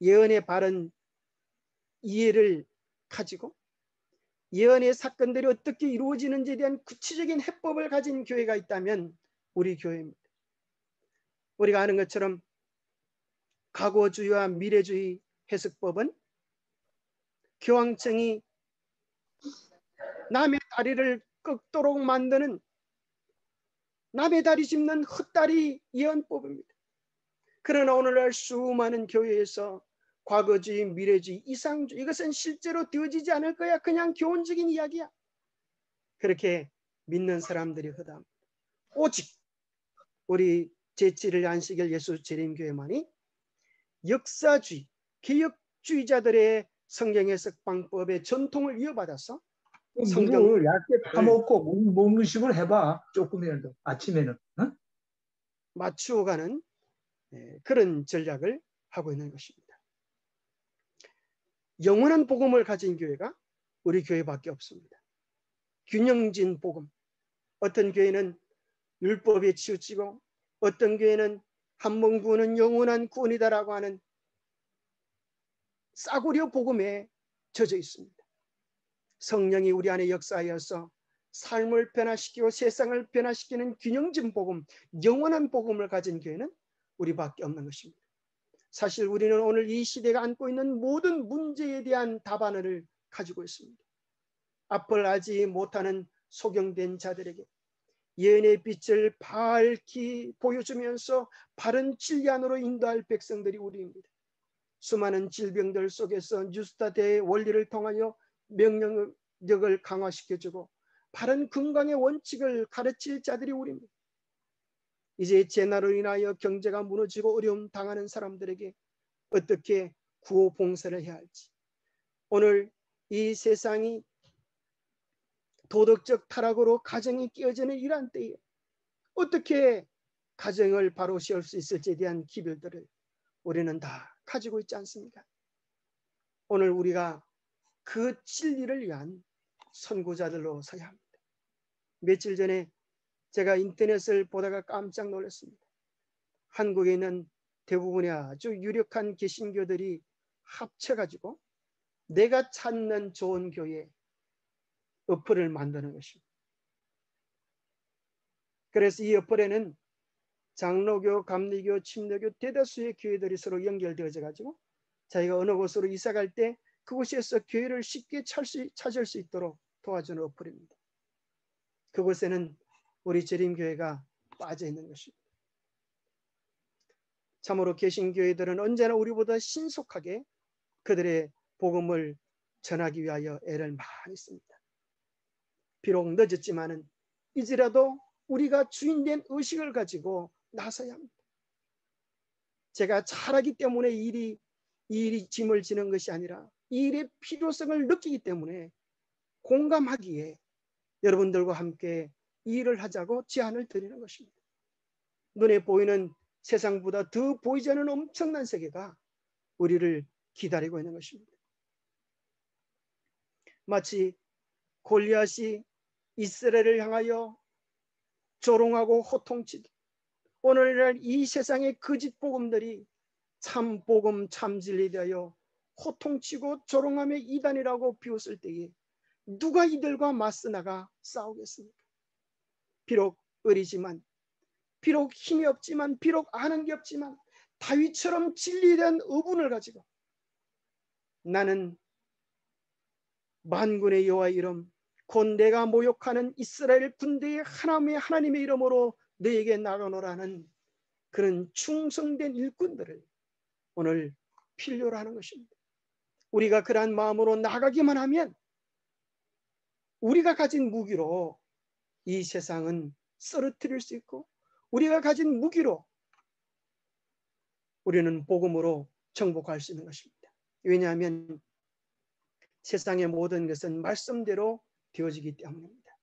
예언의 바른 이해를 가지고 예언의 사건들이 어떻게 이루어지는지에 대한 구체적인 해법을 가진 교회가 있다면 우리 교회입니다. 우리가 아는 것처럼 과거주의와 미래주의 해석법은 교황청이 남의 다리를 꺾도록 만드는, 남의 다리 짚는 헛다리 예언법입니다. 그러나 오늘날 수많은 교회에서 과거주의, 미래주의, 이상주의, 이것은 실제로 되어지지 않을 거야, 그냥 교훈적인 이야기야, 그렇게 믿는 사람들이 허다합니다. 오직 우리 제7일 안식일 예수 재림교회만이 역사주의, 개혁주의자들의 성경 해석 방법의 전통을 이어받아서 물을 얇게 파먹고 먹는 식으로 해봐. 조금이라도 아침에는 맞추어 가는 그런 전략을 하고 있는 것입니다. 영원한 복음을 가진 교회가 우리 교회밖에 없습니다. 균형진 복음. 어떤 교회는 율법에 치우치고 어떤 교회는 한 번 구원은 영원한 구원이다라고 하는 싸구려 복음에 젖어 있습니다. 성령이 우리 안에 역사하여서 삶을 변화시키고 세상을 변화시키는 균형진 복음, 영원한 복음을 가진 교회는 우리밖에 없는 것입니다. 사실 우리는 오늘 이 시대가 안고 있는 모든 문제에 대한 답안을 가지고 있습니다. 앞을 알지 못하는 소경된 자들에게 예언의 빛을 밝히 보여주면서 바른 진리 안으로 인도할 백성들이 우리입니다. 수많은 질병들 속에서 뉴스타트의 원리를 통하여 명령력을 강화시켜주고 바른 건강의 원칙을 가르칠 자들이 우리입니다. 이제 재난으로 인하여 경제가 무너지고 어려움 당하는 사람들에게 어떻게 구호 봉사를 해야 할지, 오늘 이 세상이 도덕적 타락으로 가정이 깨어지는 이러한 때에 어떻게 가정을 바로 세울 수 있을지에 대한 기별들을 우리는 다 가지고 있지 않습니까? 오늘 우리가 그 진리를 위한 선구자들로 서야 합니다. 며칠 전에 제가 인터넷을 보다가 깜짝 놀랐습니다. 한국에 있는 대부분의 아주 유력한 개신교들이 합쳐가지고 내가 찾는 좋은 교회 어플을 만드는 것입니다. 그래서 이 어플에는 장로교, 감리교, 침례교 대다수의 교회들이 서로 연결되어져 가지고 자기가 어느 곳으로 이사 갈 때 그곳에서 교회를 쉽게 찾을 수 있도록 도와주는 어플입니다. 그곳에는 우리 재림교회가 빠져 있는 것입니다. 참으로 개신교회들은 언제나 우리보다 신속하게 그들의 복음을 전하기 위하여 애를 많이 씁니다. 비록 늦었지만은 이제라도 우리가 주인된 의식을 가지고 나서야 합니다. 제가 잘하기 때문에 이 일이 짐을 지는 것이 아니라 이 일의 필요성을 느끼기 때문에 공감하기에 여러분들과 함께 일을 하자고 제안을 드리는 것입니다. 눈에 보이는 세상보다 더 보이지 않는 엄청난 세계가 우리를 기다리고 있는 것입니다. 마치 골리앗이 이스라엘을 향하여 조롱하고 호통치듯 오늘날 이 세상의 거짓 복음들이 참 복음 참 진리 되어 호통치고 조롱하며 이단이라고 비웃을 때에 누가 이들과 맞서 나가 싸우겠습니까? 비록 어리지만, 비록 힘이 없지만, 비록 아는 게 없지만 다윗처럼 진리에 대한 의분을 가지고 나는 만군의 여호와의 이름 곧 내가 모욕하는 이스라엘 군대의 하나님의 이름으로 너에게 나가노라는 그런 충성된 일꾼들을 오늘 필요로 하는 것입니다. 우리가 그러한 마음으로 나가기만 하면 우리가 가진 무기로 이 세상은 쓰러뜨릴 수 있고 우리가 가진 무기로 우리는 복음으로 정복할 수 있는 것입니다. 왜냐하면 세상의 모든 것은 말씀대로 되어지기 때문입니다.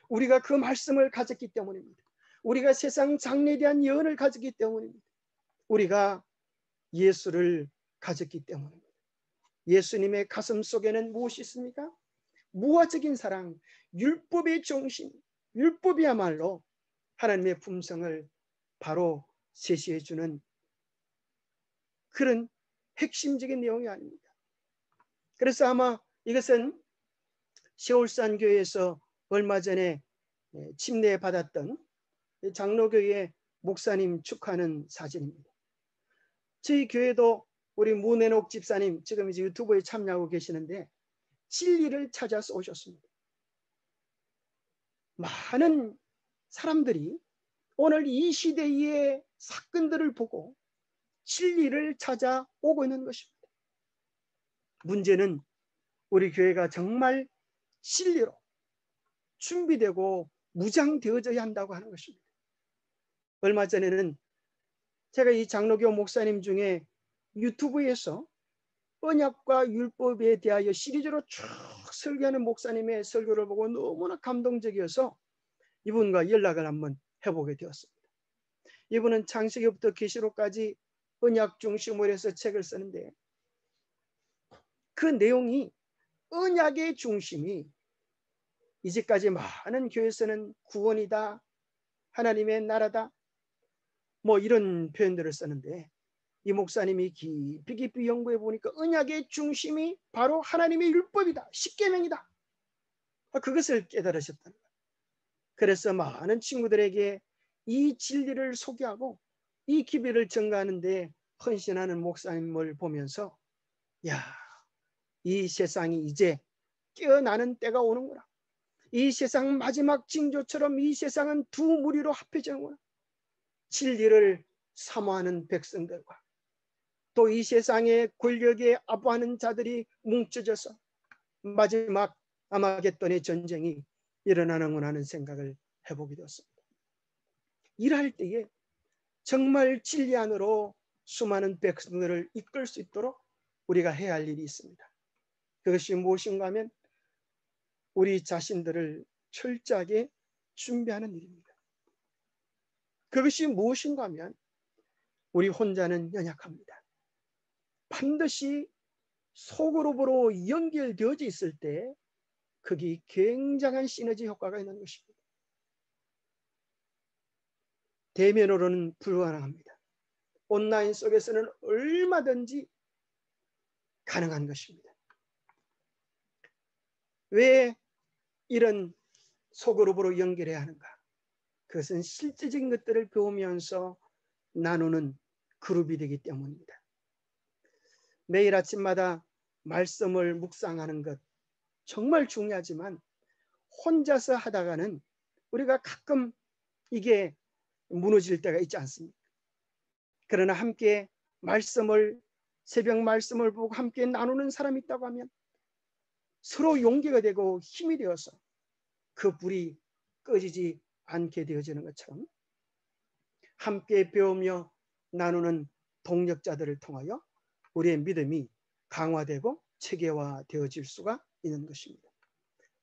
우리가 그 말씀을 가졌기 때문입니다. 우리가 세상 장래에 대한 예언을 가졌기 때문입니다. 우리가 예수를 가졌기 때문입니다. 예수님의 가슴 속에는 무엇이 있습니까? 무화적인 사랑, 율법의 중심, 율법이야말로 하나님의 품성을 바로 제시해 주는 그런 핵심적인 내용이 아닙니다. 그래서 아마 이것은 세월산 교회에서 얼마 전에 침례 받았던 장로교회 목사님 축하하는 사진입니다. 저희 교회도 우리 문혜옥 집사님 지금 이제 유튜브에 참여하고 계시는데 진리를 찾아서 오셨습니다. 많은 사람들이 오늘 이 시대의 사건들을 보고 진리를 찾아오고 있는 것입니다. 문제는 우리 교회가 정말 진리로 준비되고 무장되어져야 한다고 하는 것입니다. 얼마 전에는 제가 이 장로교 목사님 중에 유튜브에서 언약과 율법에 대하여 시리즈로 쭉 설교하는 목사님의 설교를 보고 너무나 감동적이어서 이분과 연락을 한번 해보게 되었습니다. 이분은 창세기부터 계시록까지 언약 중심으로 해서 책을 쓰는데 그 내용이 언약의 중심이 이제까지 많은 교회에서는 구원이다, 하나님의 나라다, 뭐 이런 표현들을 쓰는데 이 목사님이 깊이 연구해 보니까 언약의 중심이 바로 하나님의 율법이다, 십계명이다. 그것을 깨달으셨다는 거예요. 그래서 많은 친구들에게 이 진리를 소개하고 이 기별을 증가하는 데 헌신하는 목사님을 보면서 야, 이 세상이 이제 깨어나는 때가 오는구나. 이 세상 마지막 징조처럼 이 세상은 두 무리로 합해지는구나. 진리를 사모하는 백성들과 또 이 세상의 권력에 아부하는 자들이 뭉쳐져서 마지막 아마겟돈의 전쟁이 일어나는구나 하는 생각을 해보게 되었습니다. 일할 때에 정말 진리 안으로 수많은 백성들을 이끌 수 있도록 우리가 해야 할 일이 있습니다. 그것이 무엇인가 하면 우리 자신들을 철저하게 준비하는 일입니다. 그것이 무엇인가 하면 우리 혼자는 연약합니다. 반드시 소그룹으로 연결되어져 있을 때 그게 굉장한 시너지 효과가 있는 것입니다. 대면으로는 불가능합니다. 온라인 속에서는 얼마든지 가능한 것입니다. 왜 이런 소그룹으로 연결해야 하는가? 그것은 실제적인 것들을 배우면서 나누는 그룹이 되기 때문입니다. 매일 아침마다 말씀을 묵상하는 것 정말 중요하지만 혼자서 하다가는 우리가 가끔 이게 무너질 때가 있지 않습니까? 그러나 함께 말씀을 새벽 말씀을 보고 함께 나누는 사람이 있다고 하면 서로 용기가 되고 힘이 되어서 그 불이 꺼지지 않게 되어지는 것처럼 함께 배우며 나누는 동력자들을 통하여 우리의 믿음이 강화되고 체계화되어질 수가 있는 것입니다.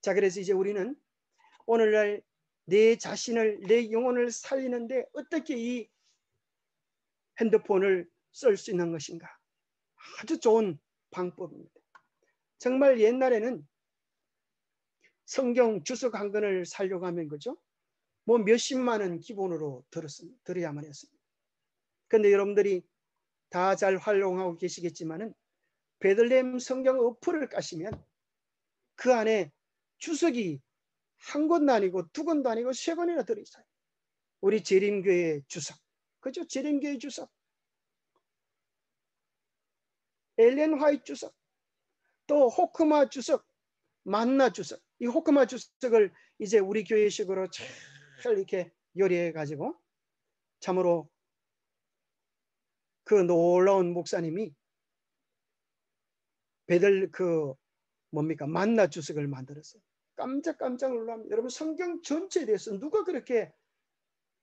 자, 그래서 이제 우리는 오늘날 내 자신을, 내 영혼을 살리는데 어떻게 이 핸드폰을 쓸 수 있는 것인가? 아주 좋은 방법입니다. 정말 옛날에는 성경 주석 한 권을 사려고 하면 그죠? 뭐 몇십만 원 기본으로 들어야만 했습니다. 그런데 여러분들이 다 잘 활용하고 계시겠지만은 베들레헴 성경 어플을 까시면 그 안에 주석이 한 권도 아니고 두 권도 아니고 세 권이나 들어있어요. 우리 재림교회 주석, 그죠? 재림교회 주석, 엘렌 화이트 주석, 또 호크마 주석, 만나 주석. 이 호크마 주석을 이제 우리 교회식으로 잘 이렇게 요리해 가지고 참으로 그 놀라운 목사님이 만나 주석을 만들었어요. 깜짝 놀랍니다. 여러분, 성경 전체에 대해서 누가 그렇게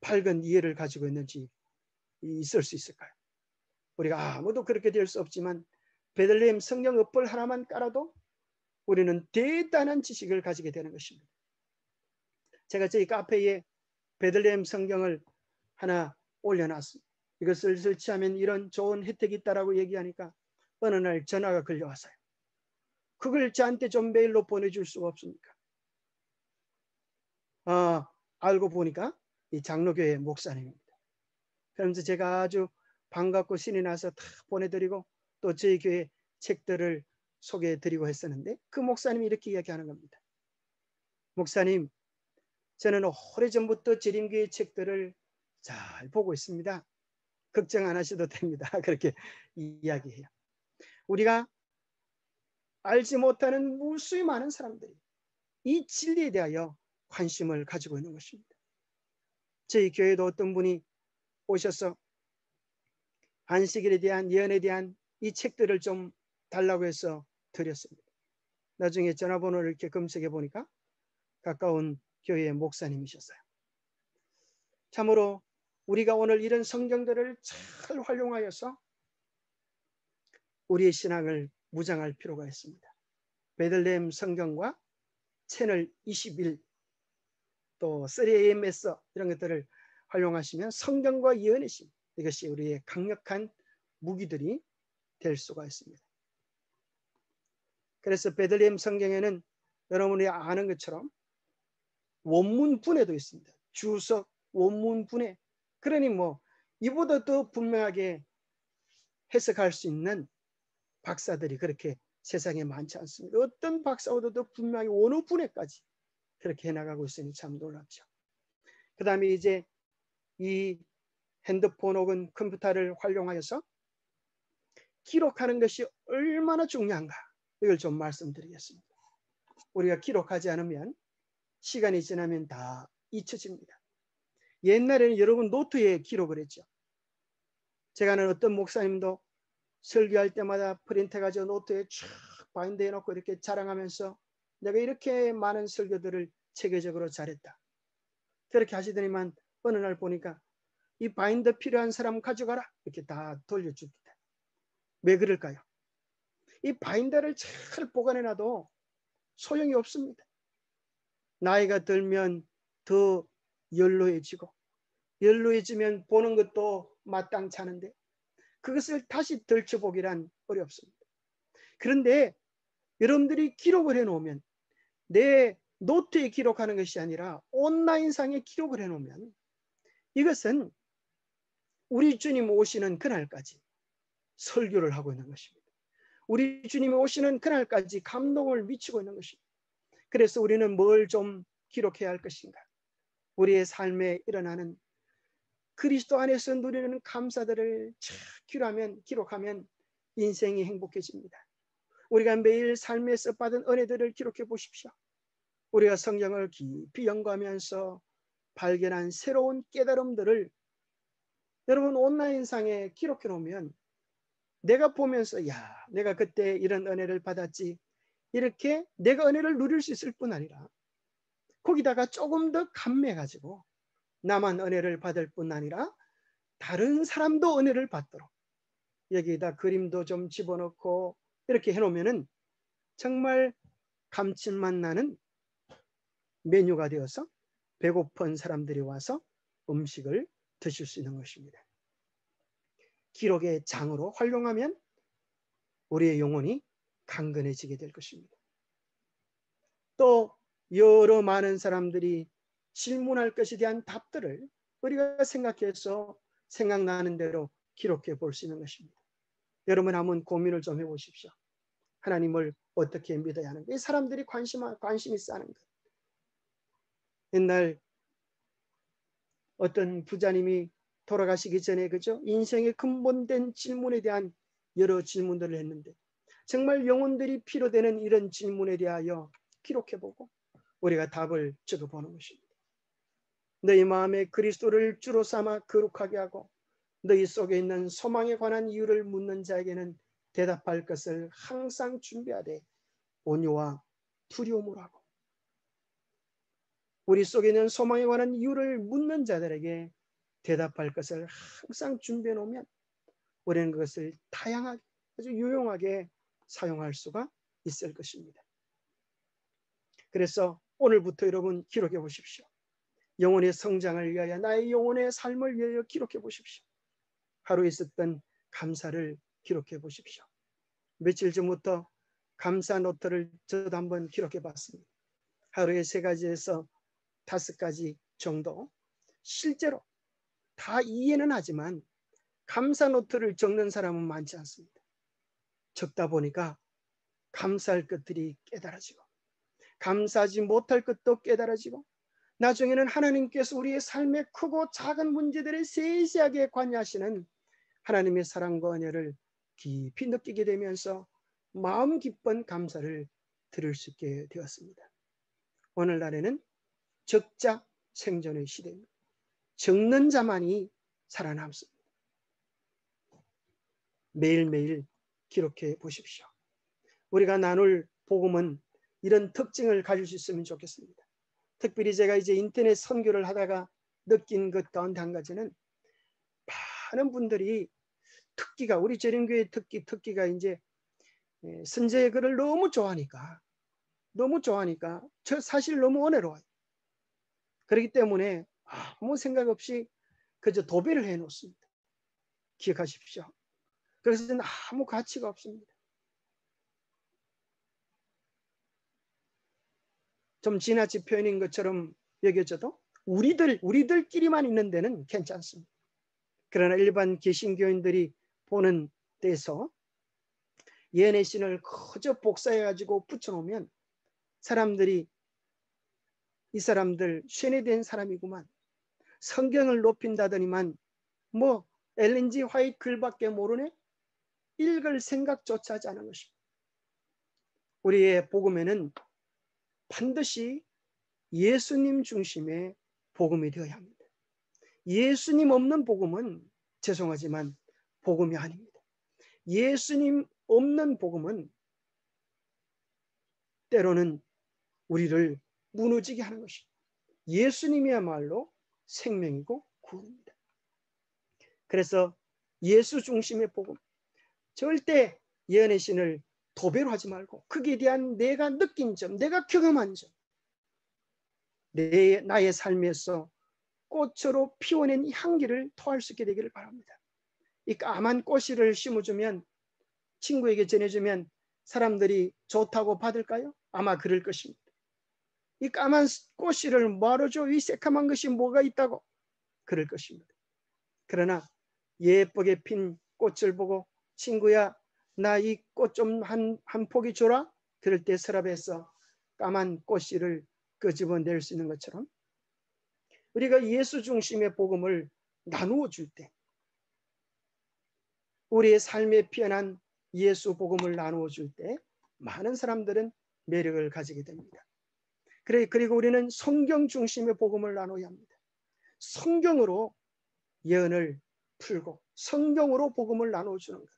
밝은 이해를 가지고 있는지 있을 수 있을까요? 우리가 아무도 그렇게 될 수 없지만 베들레헴 성경 어플 하나만 깔아도 우리는 대단한 지식을 가지게 되는 것입니다. 제가 저희 카페에 베들레헴 성경을 하나 올려놨습니다. 이것을 설치하면 이런 좋은 혜택이 있다라고 얘기하니까 어느 날 전화가 걸려왔어요. 그걸 저한테 좀 메일로 보내줄 수가 없습니까? 알고 보니까 이 장로교회 목사님입니다. 그러면서 제가 아주 반갑고 신이 나서 다 보내드리고 또 저희 교회 책들을 소개해드리고 했었는데 그 목사님이 이렇게 이야기하는 겁니다. 목사님, 저는 오래전부터 재림교회 책들을 잘 보고 있습니다. 걱정 안 하셔도 됩니다. 그렇게 이야기해요. 우리가 알지 못하는 무수히 많은 사람들이 이 진리에 대하여 관심을 가지고 있는 것입니다. 저희 교회도 어떤 분이 오셔서 안식일에 대한 예언에 대한 이 책들을 좀 달라고 해서 드렸습니다. 나중에 전화번호를 이렇게 검색해 보니까 가까운 교회의 목사님이셨어요. 참으로 우리가 오늘 이런 성경들을 잘 활용하여서 우리의 신앙을 무장할 필요가 있습니다. 베들레헴 성경과 채널 21, 또 3AMS 이런 것들을 활용하시면 성경과 예언의 신, 이것이 우리의 강력한 무기들이 될 수가 있습니다. 그래서 베들레헴 성경에는 여러분이 아는 것처럼 원문분해도 있습니다. 주석, 원문분해. 그러니 뭐 이보다 더 분명하게 해석할 수 있는 박사들이 그렇게 세상에 많지 않습니다. 어떤 박사보다 더 분명히 원어분해까지 그렇게 해나가고 있으니 참 놀랍죠. 그 다음에 이제 이 핸드폰 혹은 컴퓨터를 활용하여서 기록하는 것이 얼마나 중요한가, 이걸 좀 말씀드리겠습니다. 우리가 기록하지 않으면 시간이 지나면 다 잊혀집니다. 옛날에는 여러분 노트에 기록을 했죠. 제가 아는 어떤 목사님도 설교할 때마다 프린트해가지고 노트에 쫙 바인드 해놓고 이렇게 자랑하면서 내가 이렇게 많은 설교들을 체계적으로 잘했다, 그렇게 하시더니만 어느 날 보니까 이 바인더 필요한 사람 가져가라, 이렇게 다 돌려줍니다. 왜 그럴까요? 이 바인더를 잘 보관해놔도 소용이 없습니다. 나이가 들면 더 연로해지고, 연로해지면 보는 것도 마땅치 않은데 그것을 다시 들춰보기란 어렵습니다. 그런데 여러분들이 기록을 해놓으면, 내 노트에 기록하는 것이 아니라 온라인상에 기록을 해놓으면 이것은 우리 주님 오시는 그날까지 설교를 하고 있는 것입니다. 우리 주님이 오시는 그날까지 감동을 미치고 있는 것입니다. 그래서 우리는 뭘 좀 기록해야 할 것인가? 우리의 삶에 일어나는 그리스도 안에서 누리는 감사들을 기록하면 인생이 행복해집니다. 우리가 매일 삶에서 받은 은혜들을 기록해 보십시오. 우리가 성경을 깊이 연구하면서 발견한 새로운 깨달음들을 여러분 온라인상에 기록해 놓으면 내가 보면서 내가 그때 이런 은혜를 받았지, 이렇게 내가 은혜를 누릴 수 있을 뿐 아니라 거기다가 조금 더 감매가지고 나만 은혜를 받을 뿐 아니라 다른 사람도 은혜를 받도록 여기다 그림도 좀 집어넣고 이렇게 해놓으면은 정말 감칠맛 나는 메뉴가 되어서 배고픈 사람들이 와서 음식을 드실 수 있는 것입니다. 기록의 장으로 활용하면 우리의 영혼이 강건해지게 될 것입니다. 또 여러 많은 사람들이 질문할 것에 대한 답들을 우리가 생각해서 생각나는 대로 기록해 볼 수 있는 것입니다. 여러분 한번 고민을 좀 해보십시오. 하나님을 어떻게 믿어야 하는가? 이 사람들이 관심 있어 하는 것. 옛날 어떤 부자님이 돌아가시기 전에 그죠? 인생의 근본된 질문에 대한 여러 질문들을 했는데 정말 영혼들이 필요되는 이런 질문에 대하여 기록해보고 우리가 답을 적어보는 것입니다. 너희 마음에 그리스도를 주로 삼아 거룩하게 하고 너희 속에 있는 소망에 관한 이유를 묻는 자에게는 대답할 것을 항상 준비하되 온유와 두려움으로 하고, 우리 속에 있는 소망에 관한 이유를 묻는 자들에게 대답할 것을 항상 준비해 놓으면 우리는 그것을 다양하게 아주 유용하게 사용할 수가 있을 것입니다. 그래서 오늘부터 여러분 기록해 보십시오. 영혼의 성장을 위하여, 나의 영혼의 삶을 위하여 기록해 보십시오. 하루 있었던 감사를 기록해 보십시오. 며칠 전부터 감사 노트를 저도 한번 기록해 봤습니다. 하루에 3가지에서 5가지 정도, 실제로 다 이해는 하지만 감사 노트를 적는 사람은 많지 않습니다. 적다 보니까 감사할 것들이 깨달아지고 감사하지 못할 것도 깨달아지고 나중에는 하나님께서 우리의 삶의 크고 작은 문제들을 세세하게 관여하시는 하나님의 사랑과 은혜를 깊이 느끼게 되면서 마음 깊은 감사를 들을 수 있게 되었습니다. 오늘날에는 적자 생존의 시대입니다. 적는 자만이 살아남습니다. 매일매일 기록해 보십시오. 우리가 나눌 복음은 이런 특징을 가질 수 있으면 좋겠습니다. 특별히 제가 이제 인터넷 선교를 하다가 느낀 것 가운데 한 가지는 많은 분들이 특기가, 우리 재림교회 특기가 이제 선제의 글을 너무 좋아하니까 저 사실 너무 은혜로워요. 그렇기 때문에 아무 생각 없이 그저 도배를 해 놓습니다. 기억하십시오. 그래서 저는 아무 가치가 없습니다. 좀 지나친 표현인 것처럼 여겨져도 우리들끼리만 있는 데는 괜찮습니다. 그러나 일반 개신교인들이 보는 데서 예언의 신을 그저 복사해가지고 붙여놓으면 사람들이 이 사람들 쇠뇌된 사람이구만, 성경을 높인다더니만 뭐 엘렌 G 화이트 글밖에 모르네, 읽을 생각조차 하지 않은 것입니다. 우리의 복음에는 반드시 예수님 중심의 복음이 되어야 합니다. 예수님 없는 복음은 죄송하지만 복음이 아닙니다. 예수님 없는 복음은 때로는 우리를 무너지게 하는 것입니다. 예수님이야말로 생명이고 구원입니다. 그래서 예수 중심의 복음, 절대 예언의 신을 도배로 하지 말고 거기에 대한 내가 느낀 점, 내가 경험한 점, 나의 삶에서 꽃으로 피워낸 향기를 토할 수 있게 되기를 바랍니다. 이 까만 꽃씨를 심어주면, 친구에게 전해주면 사람들이 좋다고 받을까요? 아마 그럴 것입니다. 이 까만 꽃씨를 뭐하러 줘? 이 새카만 것이 뭐가 있다고? 그럴 것입니다. 그러나 예쁘게 핀 꽃을 보고 친구야, 나 이 꽃 좀 한 포기 줘라. 그럴 때 서랍에서 까만 꽃씨를 끄집어낼 수 있는 것처럼 우리가 예수 중심의 복음을 나누어 줄 때, 우리의 삶에 피어난 예수 복음을 나누어 줄 때 많은 사람들은 매력을 가지게 됩니다. 그리고 우리는 성경 중심의 복음을 나눠야 합니다. 성경으로 예언을 풀고 성경으로 복음을 나눠주는 것,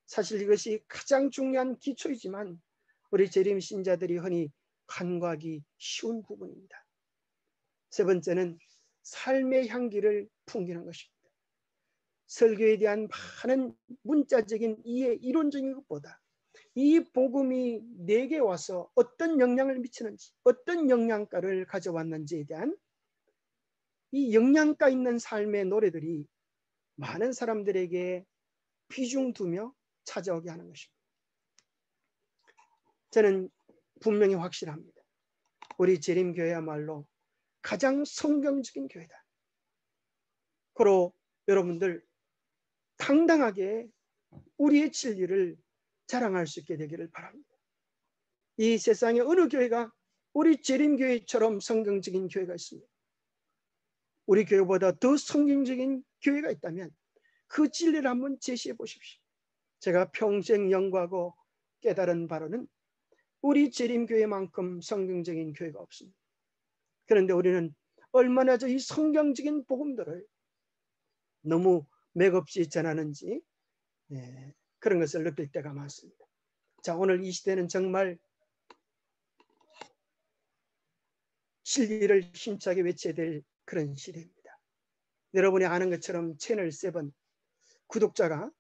사실 이것이 가장 중요한 기초이지만 우리 재림 신자들이 흔히 간과하기 쉬운 부분입니다. 3번째는 삶의 향기를 풍기는 것입니다. 설교에 대한 많은 문자적인 이해, 이론적인 것보다 이 복음이 내게 와서 어떤 영향을 미치는지, 어떤 영양가를 가져왔는지에 대한 이 영양가 있는 삶의 노래들이 많은 사람들에게 비중 두며 찾아오게 하는 것입니다. 저는 분명히 확실합니다. 우리 재림교회야말로 가장 성경적인 교회다. 그로 여러분들 당당하게 우리의 진리를 자랑할 수 있게 되기를 바랍니다. 이 세상에 어느 교회가 우리 재림교회처럼 성경적인 교회가 있습니다. 우리 교회보다 더 성경적인 교회가 있다면 그 진리를 한번 제시해 보십시오. 제가 평생 연구하고 깨달은 바로는 우리 재림교회만큼 성경적인 교회가 없습니다. 그런데 우리는 얼마나 이 성경적인 복음들을 너무 맥없이 전하는지 그런 것을 느낄 때가 많습니다. 자, 오늘 이 시대는 정말 진리를 힘차게 외쳐야 될 그런 시대입니다. 여러분이 아는 것처럼 채널 7 구독자가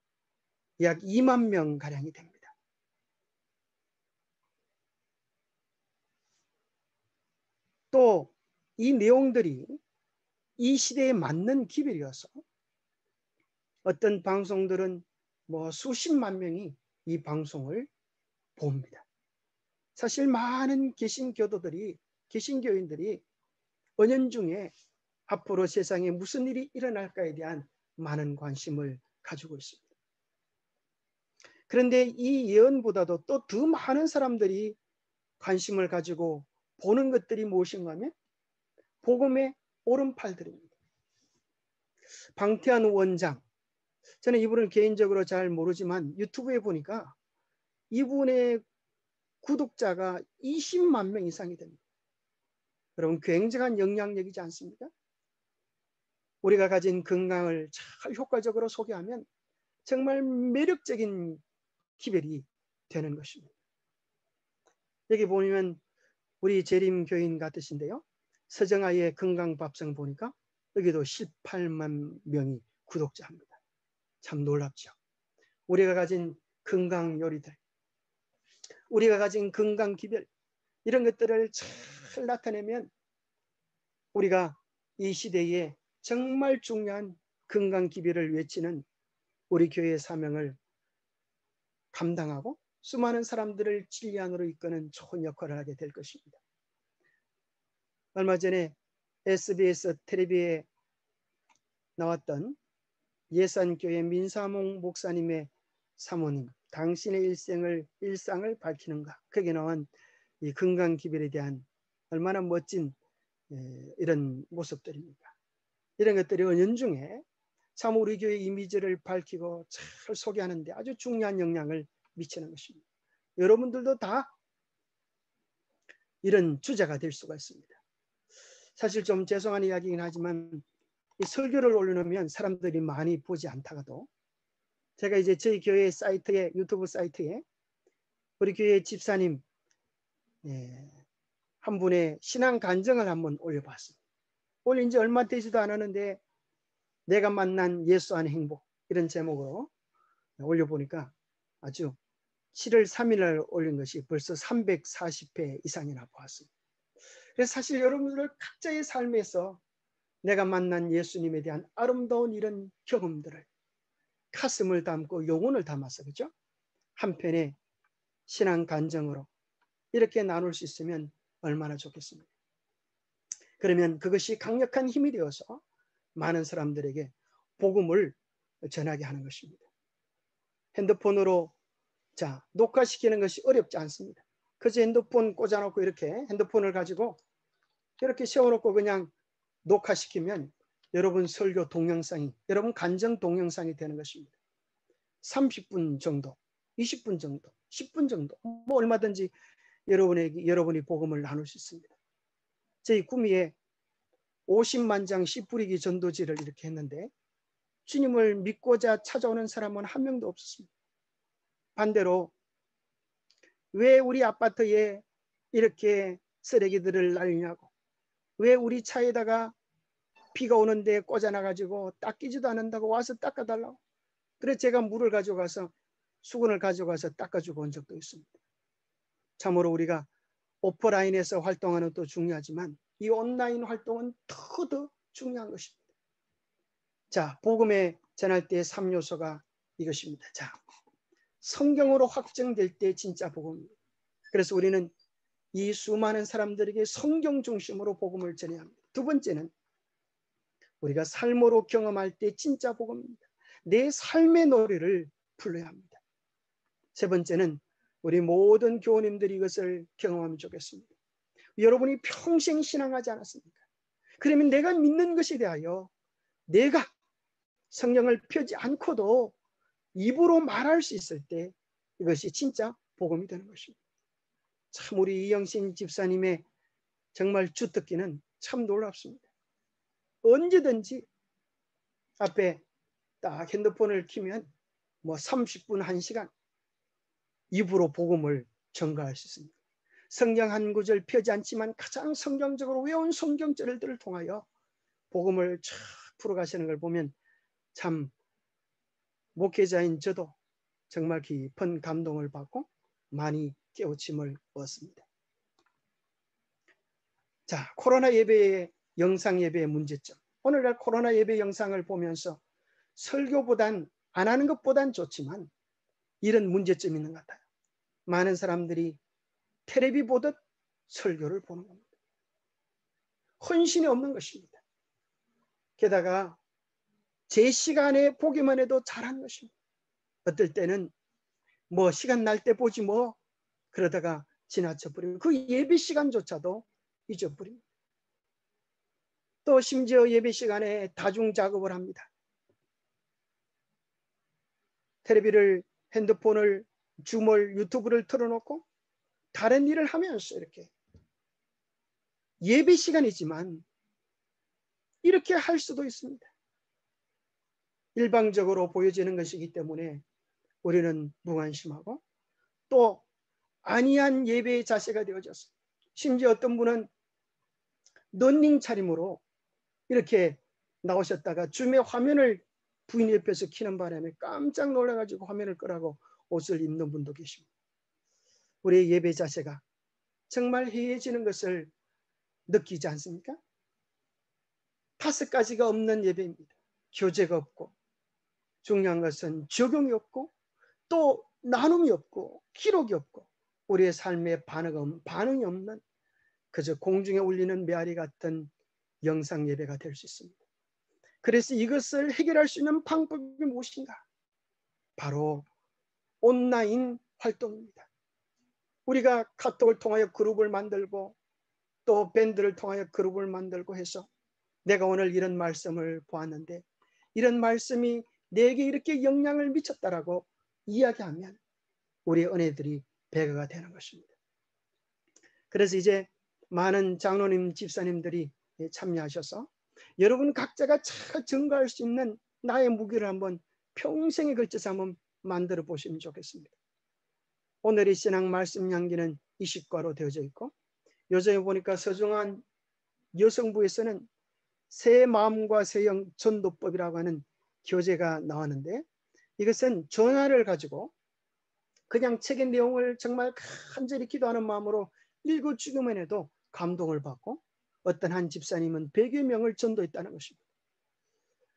약 2만 명 가량이 됩니다. 또 이 내용들이 이 시대에 맞는 기별이어서 어떤 방송들은 수십만 명이 이 방송을 봅니다. 사실 많은 개신교인들이 은연중에 앞으로 세상에 무슨 일이 일어날까에 대한 많은 관심을 가지고 있습니다. 그런데 이 예언보다도 또 더 많은 사람들이 관심을 가지고 보는 것들이 무엇인가 하면 복음의 오른팔들입니다. 방태환 원장, 저는 이분을 개인적으로 잘 모르지만 유튜브에 보니까 이분의 구독자가 20만 명 이상이 됩니다. 여러분, 굉장한 영향력이지 않습니까? 우리가 가진 건강을 잘 효과적으로 소개하면 정말 매력적인 기별이 되는 것입니다. 여기 보면 우리 재림교인 같으신데요. 서정아의 건강밥상 보니까 여기도 18만 명이 구독자입니다. 참 놀랍죠. 우리가 가진 건강 요리들, 우리가 가진 건강 기별, 이런 것들을 잘 나타내면 우리가 이 시대에 정말 중요한 건강 기별을 외치는 우리 교회의 사명을 감당하고 수많은 사람들을 진리 안으로 이끄는 좋은 역할을 하게 될 것입니다. 얼마 전에 SBS 텔레비에 나왔던 예산교회 민사몽 목사님의 사모님, 당신의 일상을 밝히는가, 거기에 나온 이 건강 기별에 대한 얼마나 멋진 이런 모습들입니까? 이런 것들이 은연중에 참 우리 교회 이미지를 밝히고 잘 소개하는 데 아주 중요한 영향을 미치는 것입니다. 여러분들도 다 이런 주자가 될 수가 있습니다. 사실 좀 죄송한 이야기이긴 하지만 이 설교를 올려놓으면 사람들이 많이 보지 않다가도 제가 이제 저희 교회 사이트에, 유튜브 사이트에 우리 교회 집사님 한 분의 신앙 간증을 한번 올려봤습니다. 올린 지 얼마 되지도 않았는데 내가 만난 예수 안의 행복, 이런 제목으로 올려보니까 아주 7월 3일 날 올린 것이 벌써 340회 이상이나 보았습니다. 그래서 사실 여러분들 각자의 삶에서 내가 만난 예수님에 대한 아름다운 이런 경험들을 가슴을 담고 영혼을 담아서, 그죠? 한편의 신앙 간증으로 이렇게 나눌 수 있으면 얼마나 좋겠습니까? 그러면 그것이 강력한 힘이 되어서 많은 사람들에게 복음을 전하게 하는 것입니다. 핸드폰으로 녹화시키는 것이 어렵지 않습니다. 그저 핸드폰 꽂아놓고 이렇게 핸드폰을 가지고 이렇게 세워놓고 그냥 녹화시키면 여러분 설교 동영상이, 여러분 간증 동영상이 되는 것입니다. 30분 정도, 20분 정도, 10분 정도, 얼마든지 여러분이 복음을 나눌 수 있습니다. 저희 구미에 50만 장 씨 뿌리기 전도지를 이렇게 했는데 주님을 믿고자 찾아오는 사람은 한 명도 없었습니다. 반대로 왜 우리 아파트에 이렇게 쓰레기들을 날리냐고, 왜 우리 차에다가 비가 오는데 꽂아놔가지고 닦이지도 않는다고 와서 닦아달라고, 그래서 제가 물을 가져가서 수건을 가져가서 닦아주고 온 적도 있습니다. 참으로 우리가 오프라인에서 활동하는 것도 중요하지만 이 온라인 활동은 더 중요한 것입니다. 자, 복음에 전할 때의 3요소가 이것입니다. 자, 성경으로 확정될 때 진짜 복음입니다. 그래서 우리는 이 수많은 사람들에게 성경 중심으로 복음을 전해야 합니다. 두 번째는 우리가 삶으로 경험할 때 진짜 복음입니다. 내 삶의 노래를 불러야 합니다. 세 번째는 우리 모든 교우님들이 이것을 경험하면 좋겠습니다. 여러분이 평생 신앙하지 않았습니까? 그러면 내가 믿는 것에 대하여 내가 성경을 펴지 않고도 입으로 말할 수 있을 때 이것이 진짜 복음이 되는 것입니다. 참 우리 이영신 집사님의 정말 주특기는 참 놀랍습니다. 언제든지 앞에 딱 핸드폰을 켜면 뭐 30분, 1시간 입으로 복음을 전가할 수 있습니다. 성경 한 구절 펴지 않지만 가장 성경적으로 외운 성경절들을 통하여 복음을 쫙 풀어가시는 걸 보면 참 목회자인 저도 정말 깊은 감동을 받고 많이 깨우침을 얻습니다. 자, 코로나 예배의 영상 예배의 문제점. 오늘날 코로나 예배 영상을 보면서 설교보단 안 하는 것보단 좋지만 이런 문제점이 있는 것 같아요. 많은 사람들이 텔레비 보듯 설교를 보는 겁니다. 헌신이 없는 것입니다. 게다가 제 시간에 보기만 해도 잘하는 것입니다. 어떨 때는 뭐 시간 날 때 보지 뭐 그러다가 지나쳐버리고 그 예배 시간조차도 잊어버립니다. 또 심지어 예배 시간에 다중 작업을 합니다. 텔레비를, 핸드폰을, 줌을, 유튜브를 틀어놓고 다른 일을 하면서 이렇게 예배 시간이지만 이렇게 할 수도 있습니다. 일방적으로 보여지는 것이기 때문에 우리는 무관심하고 또 아니한 예배의 자세가 되어졌습니다. 심지어 어떤 분은 런닝 차림으로 이렇게 나오셨다가 줌의 화면을 부인 옆에서 켜는 바람에 깜짝 놀라가지고 화면을 끄라고 옷을 입는 분도 계십니다. 우리의 예배 자세가 정말 해이해지는 것을 느끼지 않습니까? 5가지가 없는 예배입니다. 교제가 없고 중요한 것은 적용이 없고 또 나눔이 없고 기록이 없고 우리의 삶에 반응이 없는 그저 공중에 울리는 메아리 같은 영상 예배가 될 수 있습니다. 그래서 이것을 해결할 수 있는 방법이 무엇인가? 바로 온라인 활동입니다. 우리가 카톡을 통하여 그룹을 만들고 또 밴드를 통하여 그룹을 만들고 해서 내가 오늘 이런 말씀을 보았는데 이런 말씀이 내게 이렇게 영향을 미쳤다라고 이야기하면 우리의 은혜들이 배가가 되는 것입니다. 그래서 이제 많은 장로님, 집사님들이 참여하셔서 여러분 각자가 잘 증거할 수 있는 나의 무기를 한번 평생에 걸쳐서 한번 만들어 보시면 좋겠습니다. 오늘의 신앙 말씀 향기는 20과로 되어져 있고 요즘에 보니까 서정한 여성부에서는 새 마음과 새 영 전도법이라고 하는 교재가 나왔는데 이것은 전화를 가지고 그냥 책의 내용을 정말 간절히 기도하는 마음으로 읽어주기만 해도 감동을 받고 어떤 한 집사님은 100여 명을 전도했다는 것입니다.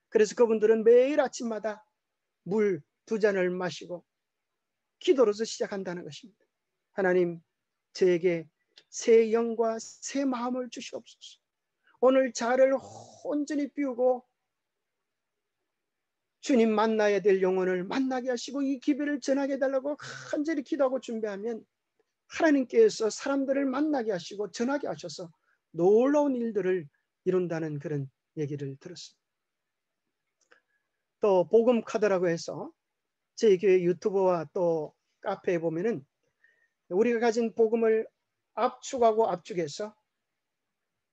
그래서 그분들은 매일 아침마다 물 2잔을 마시고 기도로서 시작한다는 것입니다. 하나님, 저에게 새 영과 새 마음을 주시옵소서. 오늘 자를 온전히 비우고 주님 만나야 될 영혼을 만나게 하시고 이 기별을 전하게 해달라고 간절히 기도하고 준비하면 하나님께서 사람들을 만나게 하시고 전하게 하셔서 놀라운 일들을 이룬다는 그런 얘기를 들었습니다. 또 복음 카드라고 해서 저희 교회 유튜브와 또 카페에 보면은 우리가 가진 복음을 압축하고 압축해서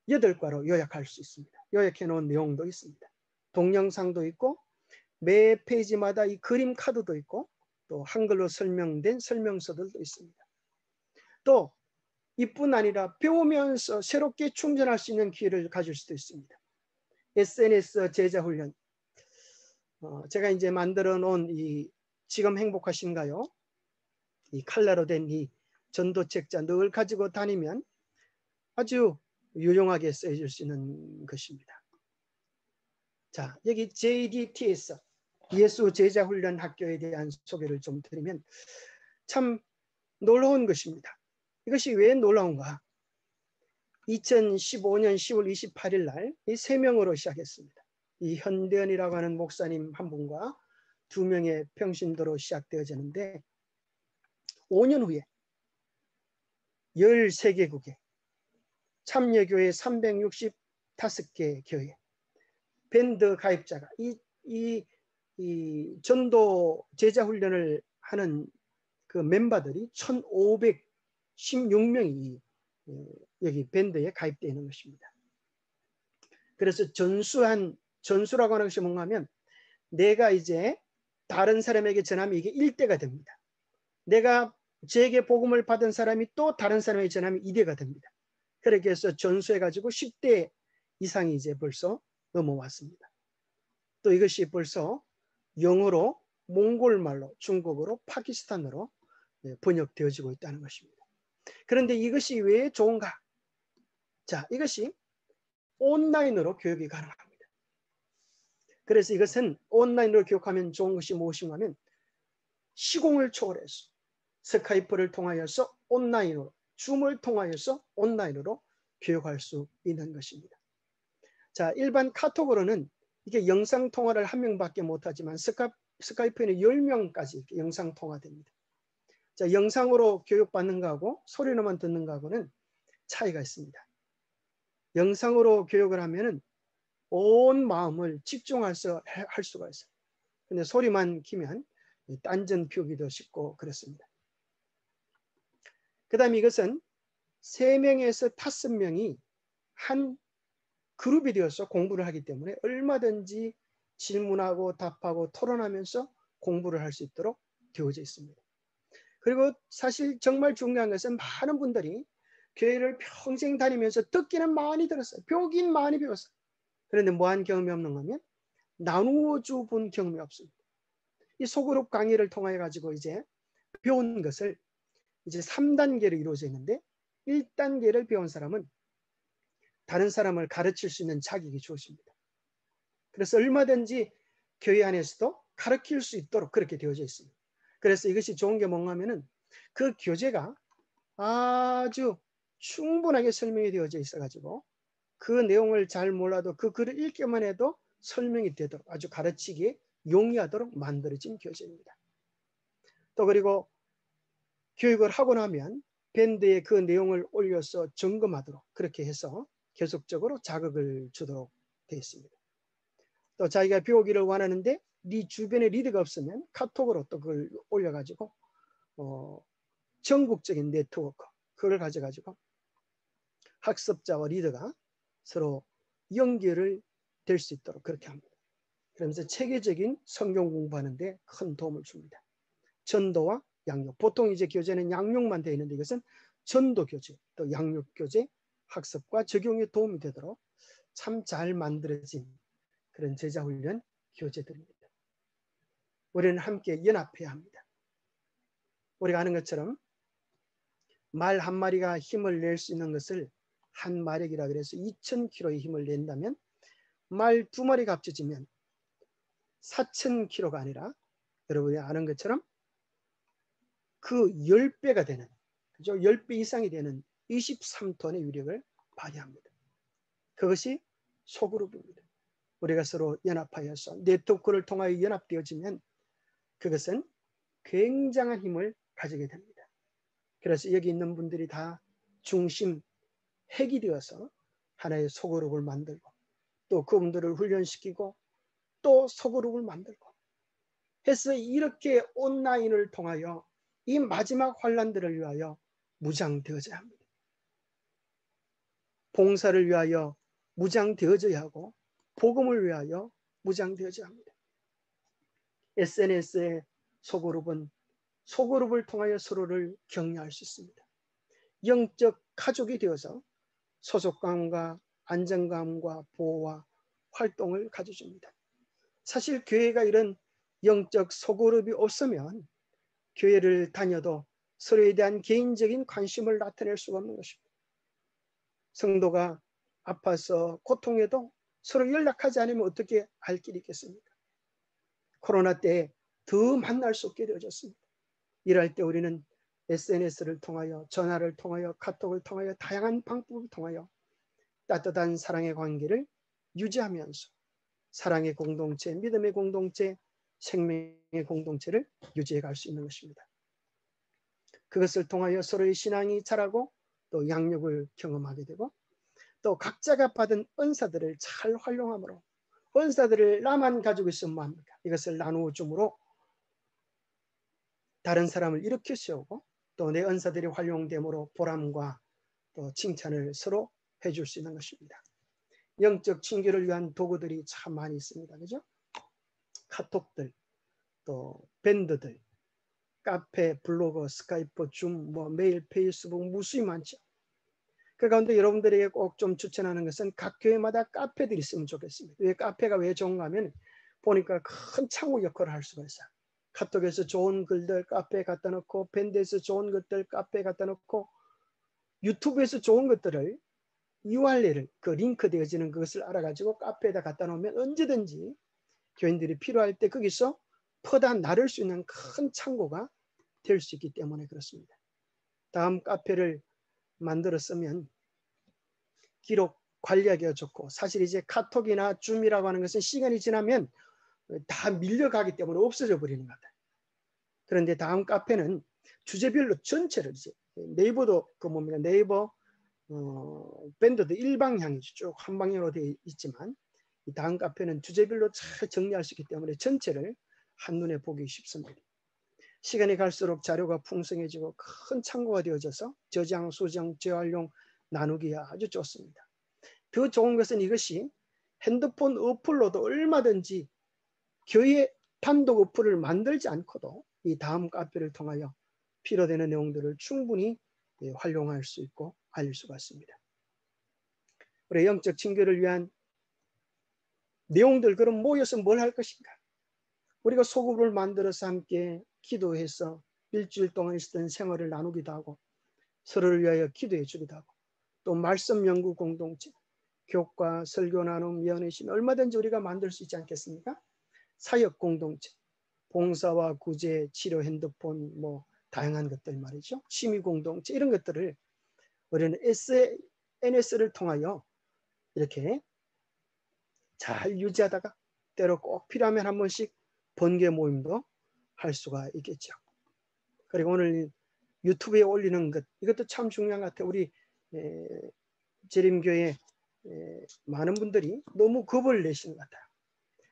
8과로 요약할 수 있습니다. 요약해 놓은 내용도 있습니다. 동영상도 있고 매 페이지마다 이 그림 카드도 있고 또 한글로 설명된 설명서들도 있습니다. 또 이뿐 아니라 배우면서 새롭게 충전할 수 있는 기회를 가질 수도 있습니다. SNS 제자훈련, 제가 이제 만들어 놓은 이 지금 행복하신가요? 이 칼라로 된 이 전도책자 늘 가지고 다니면 아주 유용하게 쓰여질 수 있는 것입니다. 자, 여기 JDTS 예수 제자 훈련 학교에 대한 소개를 좀 드리면 참 놀라운 것입니다. 이것이 왜 놀라운가? 2015년 10월 28일 날 이 3명으로 시작했습니다. 이 현대현이라고 하는 목사님 한 분과 2명의 평신도로 시작되어지는데 5년 후에 13개국에 참여교회 365개 교회 밴드 가입자가 이 전도 제자 훈련을 하는 그 멤버들이 1516명이 여기 밴드에 가입되어 있는 것입니다. 그래서 전수라고 하는 것이 뭔가 하면 내가 이제 다른 사람에게 전하면 이게 1대가 됩니다. 내가 제게 복음을 받은 사람이 또 다른 사람에게 전하면 2대가 됩니다. 그렇게 해서 전수해가지고 10대 이상이 이제 벌써 넘어왔습니다. 또 이것이 벌써 영어로, 몽골말로, 중국어로, 파키스탄어로 번역되어지고 있다는 것입니다. 그런데 이것이 왜 좋은가? 자, 이것이 온라인으로 교육이 가능합니다. 그래서 이것은 온라인으로 교육하면 좋은 것이 무엇인가 하면 시공을 초월해서 스카이프를 통하여서 온라인으로, 줌을 통하여서 온라인으로 교육할 수 있는 것입니다. 자, 일반 카톡으로는 이게 영상 통화를 1명밖에 못하지만 스카이프에는 10명까지 영상 통화됩니다. 자, 영상으로 교육받는 거하고 소리로만 듣는 거하고는 차이가 있습니다. 영상으로 교육을 하면은 온 마음을 집중해서 할 수가 있어요. 근데 소리만 키면 딴전 피우기도 쉽고 그렇습니다. 그 다음에 이것은 3명에서 5명이 한 그룹이 되어서 공부를 하기 때문에 얼마든지 질문하고 답하고 토론하면서 공부를 할 수 있도록 되어져 있습니다. 그리고 사실 정말 중요한 것은 많은 분들이 교회를 평생 다니면서 듣기는 많이 들었어요. 배우긴 많이 배웠어요. 그런데 뭐한 경험이 없는 거면 나누어 줘 본 경험이 없습니다. 이 소그룹 강의를 통해 가지고 이제 배운 것을 이제 3단계로 이루어져 있는데 1단계를 배운 사람은 다른 사람을 가르칠 수 있는 자격이 주어집니다. 그래서 얼마든지 교회 안에서도 가르칠 수 있도록 그렇게 되어져 있습니다. 그래서 이것이 좋은 게 뭔가 하면은 그 교재가 아주 충분하게 설명이 되어져 있어가지고 그 내용을 잘 몰라도 그 글을 읽기만 해도 설명이 되도록 아주 가르치기에 용이하도록 만들어진 교재입니다. 또 그리고 교육을 하고 나면 밴드에 그 내용을 올려서 점검하도록 그렇게 해서 계속적으로 자극을 주도록 되어 있습니다. 또 자기가 배우기를 원하는데 네 주변에 리더가 없으면 카톡으로 또 그걸 올려가지고 전국적인 네트워크 그걸 가져가지고 학습자와 리더가 서로 연결을 될 수 있도록 그렇게 합니다. 그러면서 체계적인 성경 공부하는데 큰 도움을 줍니다. 전도와 양육. 보통 이제 교재는 양육만 되어 있는데 이것은 전도 교재, 또 양육 교재, 학습과 적용에 도움이 되도록 참 잘 만들어진 그런 제자훈련 교재들입니다. 우리는 함께 연합해야 합니다. 우리가 아는 것처럼 말 한 마리가 힘을 낼 수 있는 것을 한 마력이라 그래서 2000kg의 힘을 낸다면 말 2마리가 합쳐지면 4000kg가 아니라 여러분이 아는 것처럼 그 10배가 되는, 그죠? 10배 이상이 되는 23톤의 위력을 발휘합니다. 그것이 소그룹입니다. 우리가 서로 연합하여서 네트워크를 통하여 연합되어지면 그것은 굉장한 힘을 가지게 됩니다. 그래서 여기 있는 분들이 다 중심 핵이 되어서 하나의 소그룹을 만들고 또 그분들을 훈련시키고 또 소그룹을 만들고 해서 이렇게 온라인을 통하여 이 마지막 환란들을 위하여 무장되어져야 합니다. 봉사를 위하여 무장되어져야 하고 복음을 위하여 무장되어져야 합니다. SNS의 소그룹은 소그룹을 통하여 서로를 격려할 수 있습니다. 영적 가족이 되어서 소속감과 안정감과 보호와 활동을 가져줍니다. 사실 교회가 이런 영적 소그룹이 없으면 교회를 다녀도 서로에 대한 개인적인 관심을 나타낼 수가 없는 것입니다. 성도가 아파서 고통해도 서로 연락하지 않으면 어떻게 할 길이 있겠습니까? 코로나 때 더 만날 수 없게 되어졌습니다. 일할 때 우리는 SNS를 통하여, 전화를 통하여, 카톡을 통하여, 다양한 방법을 통하여 따뜻한 사랑의 관계를 유지하면서 사랑의 공동체, 믿음의 공동체, 생명의 공동체를 유지해 갈 수 있는 것입니다. 그것을 통하여 서로의 신앙이 자라고 또 양육을 경험하게 되고 또 각자가 받은 은사들을 잘 활용함으로 은사들을 나만 가지고 있으면 뭐합니까? 이것을 나누어 줌으로 다른 사람을 일으켜 세우고 또 내 은사들이 활용됨으로 보람과 또 칭찬을 서로 해줄 수 있는 것입니다. 영적 친교를 위한 도구들이 참 많이 있습니다. 그죠? 카톡들, 또 밴드들, 카페, 블로그, 스카이프, 줌, 메일, 페이스북 무수히 많죠. 그 가운데 여러분들에게 꼭 좀 추천하는 것은 각 교회마다 카페들이 있으면 좋겠습니다. 왜 카페가 왜 좋은가 하면 보니까 큰 창구 역할을 할 수가 있어요. 카톡에서 좋은 글들 카페에 갖다 놓고 밴드에서 좋은 것들 카페에 갖다 놓고 유튜브에서 좋은 것들을 URL을 그 링크 되어지는 그것을 알아가지고 카페에다 갖다 놓으면 언제든지 교인들이 필요할 때 거기서 퍼다 나를 수 있는 큰 창고가 될 수 있기 때문에 그렇습니다. 다음 카페를 만들었으면 기록 관리하기가 좋고 사실 이제 카톡이나 줌이라고 하는 것은 시간이 지나면 다 밀려가기 때문에 없어져 버리는 것 같아요. 그런데 다음 카페는 주제별로 전체를 이제 네이버도 그 뭡니까 네이버 밴드도 일방향이죠. 쭉 한 방향으로 되어 있지만 이 다음 카페는 주제별로 잘 정리할 수 있기 때문에 전체를 한눈에 보기 쉽습니다. 시간이 갈수록 자료가 풍성해지고 큰 창고가 되어져서 저장, 수정, 재활용, 나누기가 아주 좋습니다. 더 좋은 것은 이것이 핸드폰 어플로도 얼마든지 교회 단독 어플을 만들지 않고도 이 다음 카페를 통하여 필요되는 내용들을 충분히 활용할 수 있고 알릴 수가 있습니다. 우리 영적 친교를 위한 내용들 그럼 모여서 뭘 할 것인가? 우리가 소그룹을 만들어서 함께 기도해서 일주일 동안 있었던 생활을 나누기도 하고 서로를 위하여 기도해 주기도 하고 또 말씀 연구 공동체, 교과, 설교 나눔, 연회심 얼마든지 우리가 만들 수 있지 않겠습니까? 사역 공동체, 봉사와 구제, 치료, 핸드폰 다양한 것들 말이죠. 취미 공동체 이런 것들을 우리는 SNS를 통하여 이렇게 잘 유지하다가 때로 꼭 필요하면 한 번씩 번개 모임도 할 수가 있겠죠. 그리고 오늘 유튜브에 올리는 것 이것도 참 중요한 것 같아요. 우리 재림교회 많은 분들이 너무 겁을 내시는 것 같아요.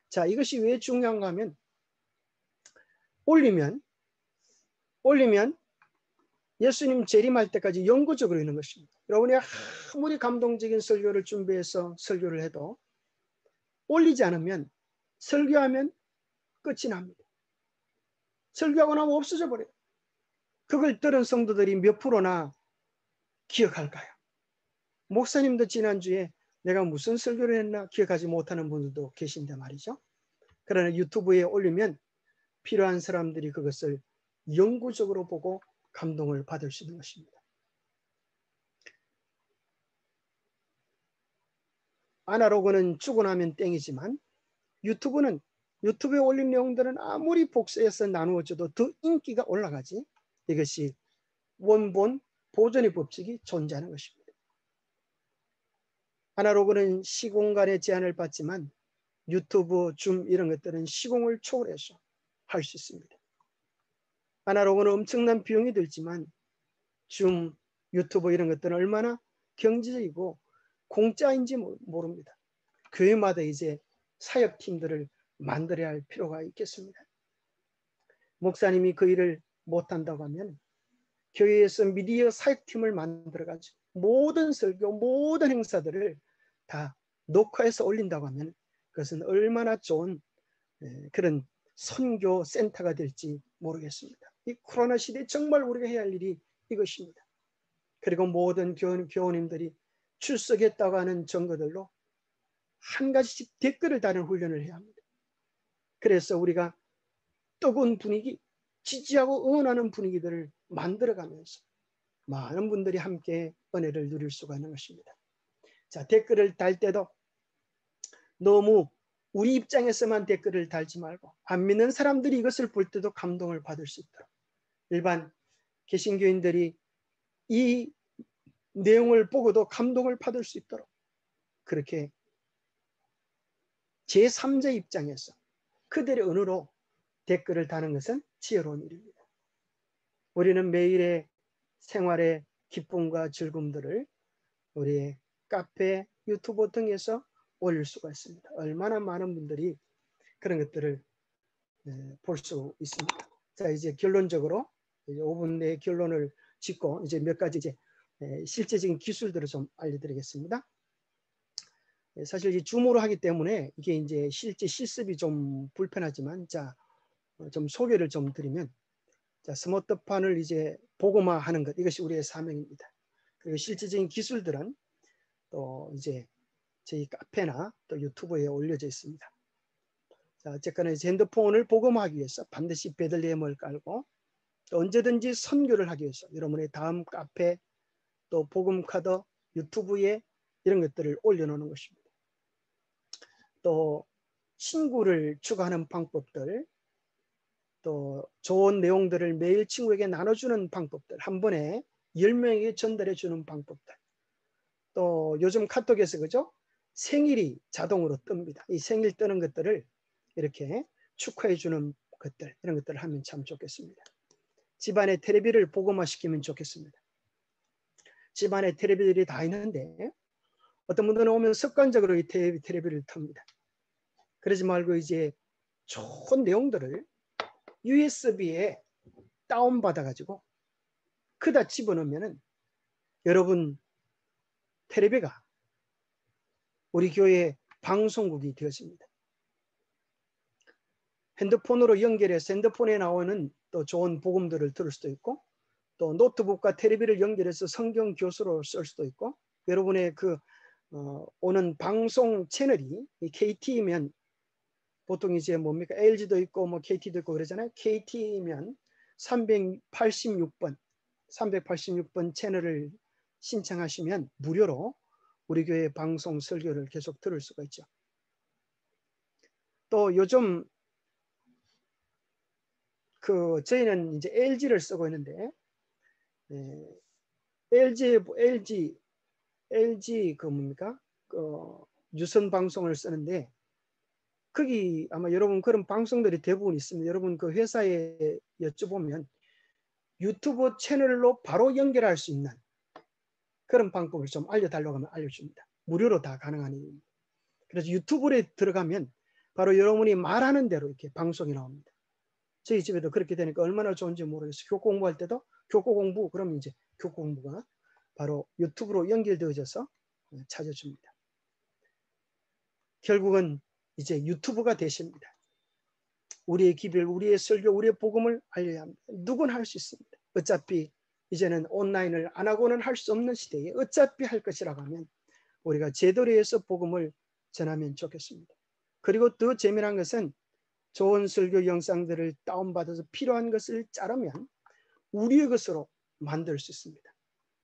자, 이것이 왜 중요한가 하면 올리면 예수님 재림할 때까지 영구적으로 있는 것입니다. 여러분이 아무리 감동적인 설교를 준비해서 설교를 해도 올리지 않으면 설교하면 끝이 납니다. 설교하고 나면 없어져 버려요. 그걸 들은 성도들이 몇 프로나 기억할까요? 목사님도 지난주에 내가 무슨 설교를 했나 기억하지 못하는 분들도 계신데 말이죠. 그러나 유튜브에 올리면 필요한 사람들이 그것을 영구적으로 보고 감동을 받을 수 있는 것입니다. 아날로그는 죽고 나면 땡이지만 유튜브에 올린 내용들은 아무리 복사해서 나누어줘도 더 인기가 올라가지. 이것이 원본 보존의 법칙이 존재하는 것입니다. 아날로그는 시공간의 제한을 받지만 유튜브, 줌 이런 것들은 시공을 초월해서 할 수 있습니다. 아날로그는 엄청난 비용이 들지만 줌, 유튜브 이런 것들은 얼마나 경제적이고 공짜인지 모릅니다. 교회마다 이제 사역팀들을 만들어야 할 필요가 있겠습니다. 목사님이 그 일을 못한다고 하면 교회에서 미디어 사역팀을 만들어가지고 모든 설교, 모든 행사들을 다 녹화해서 올린다고 하면 그것은 얼마나 좋은 그런 선교 센터가 될지 모르겠습니다. 이 코로나 시대에 정말 우리가 해야 할 일이 이것입니다. 그리고 모든 교우님들이 출석했다고 하는 증거들로 한 가지씩 댓글을 다는 훈련을 해야 합니다. 그래서 우리가 뜨거운 분위기, 지지하고 응원하는 분위기들을 만들어가면서 많은 분들이 함께 은혜를 누릴 수가 있는 것입니다. 자, 댓글을 달 때도 너무 우리 입장에서만 댓글을 달지 말고 안 믿는 사람들이 이것을 볼 때도 감동을 받을 수 있도록 일반 개신교인들이 이 내용을 보고도 감동을 받을 수 있도록 그렇게 제3자 입장에서 그들의 언어로 댓글을 다는 것은 지혜로운 일입니다. 우리는 매일의 생활의 기쁨과 즐거움들을 우리의 카페, 유튜브 등에서 올릴 수가 있습니다. 얼마나 많은 분들이 그런 것들을 볼 수 있습니다. 자, 이제 결론적으로 이제 5분 내에 결론을 짓고 이제 몇 가지 이제 실제적인 기술들을 좀 알려드리겠습니다. 사실 이 줌으로 하기 때문에 이게 이제 실제 실습이 좀 불편하지만 자, 좀 소개를 좀 드리면 자, 스마트폰을 이제 보고만하는 것 이것이 우리의 사명입니다. 그리고 실제적인 기술들은 또 이제 저희 카페나 또 유튜브에 올려져 있습니다. 자, 어쨌거나 이제 핸드폰을 복음하기 위해서 반드시 베들레헴을 깔고 또 언제든지 선교를 하기 위해서 여러분의 다음 카페 또 복음카드 유튜브에 이런 것들을 올려놓는 것입니다. 또 친구를 추가하는 방법들 또 좋은 내용들을 매일 친구에게 나눠주는 방법들 한 번에 10명에게 전달해 주는 방법들 또 요즘 카톡에서 그죠? 생일이 자동으로 뜹니다. 이 생일 뜨는 것들을 이렇게 축하해 주는 것들 이런 것들을 하면 참 좋겠습니다. 집안에 텔레비를 복음화시키면 좋겠습니다. 집안에 텔레비들이 다 있는데 어떤 분들은 오면 습관적으로 이 텔레비를 텁니다. 그러지 말고 이제 좋은 내용들을 USB에 다운받아 가지고 그다 집어넣으면은 여러분 텔레비가 우리 교회 방송국이 되어집니다. 핸드폰으로 연결해서 핸드폰에 나오는 또 좋은 복음들을 들을 수도 있고 또 노트북과 텔레비를 연결해서 성경 교수로 쓸 수도 있고 여러분의 그 오는 방송 채널이 KT면 보통 이제 뭡니까 LG도 있고 뭐 KT도 있고 그러잖아요. KT면 386번 채널을 신청하시면 무료로 우리 교회 방송 설교를 계속 들을 수가 있죠. 또 요즘 그 저희는 이제 LG를 쓰고 있는데 LG 그 뭡니까 그 유선 방송을 쓰는데 거기 아마 여러분 그런 방송들이 대부분 있습니다. 여러분 그 회사에 여쭤보면 유튜브 채널로 바로 연결할 수 있는 그런 방법을 좀 알려달라고 하면 알려줍니다. 무료로 다 가능한 일입니다. 그래서 유튜브에 들어가면 바로 여러분이 말하는 대로 이렇게 방송이 나옵니다. 저희 집에도 그렇게 되니까 얼마나 좋은지 모르겠어요. 교과 공부할 때도 교과 공부 그러면 이제 교과 공부가 바로 유튜브로 연결되어져서 찾아줍니다. 결국은 이제 유튜브가 되십니다. 우리의 기별, 우리의 설교, 우리의 복음을 알려야 합니다. 누구나 할 수 있습니다. 어차피 이제는 온라인을 안 하고는 할 수 없는 시대에 어차피 할 것이라고 하면 우리가 제대로 해서 복음을 전하면 좋겠습니다. 그리고 더 재미난 것은 좋은 설교 영상들을 다운받아서 필요한 것을 자르면 우리의 것으로 만들 수 있습니다.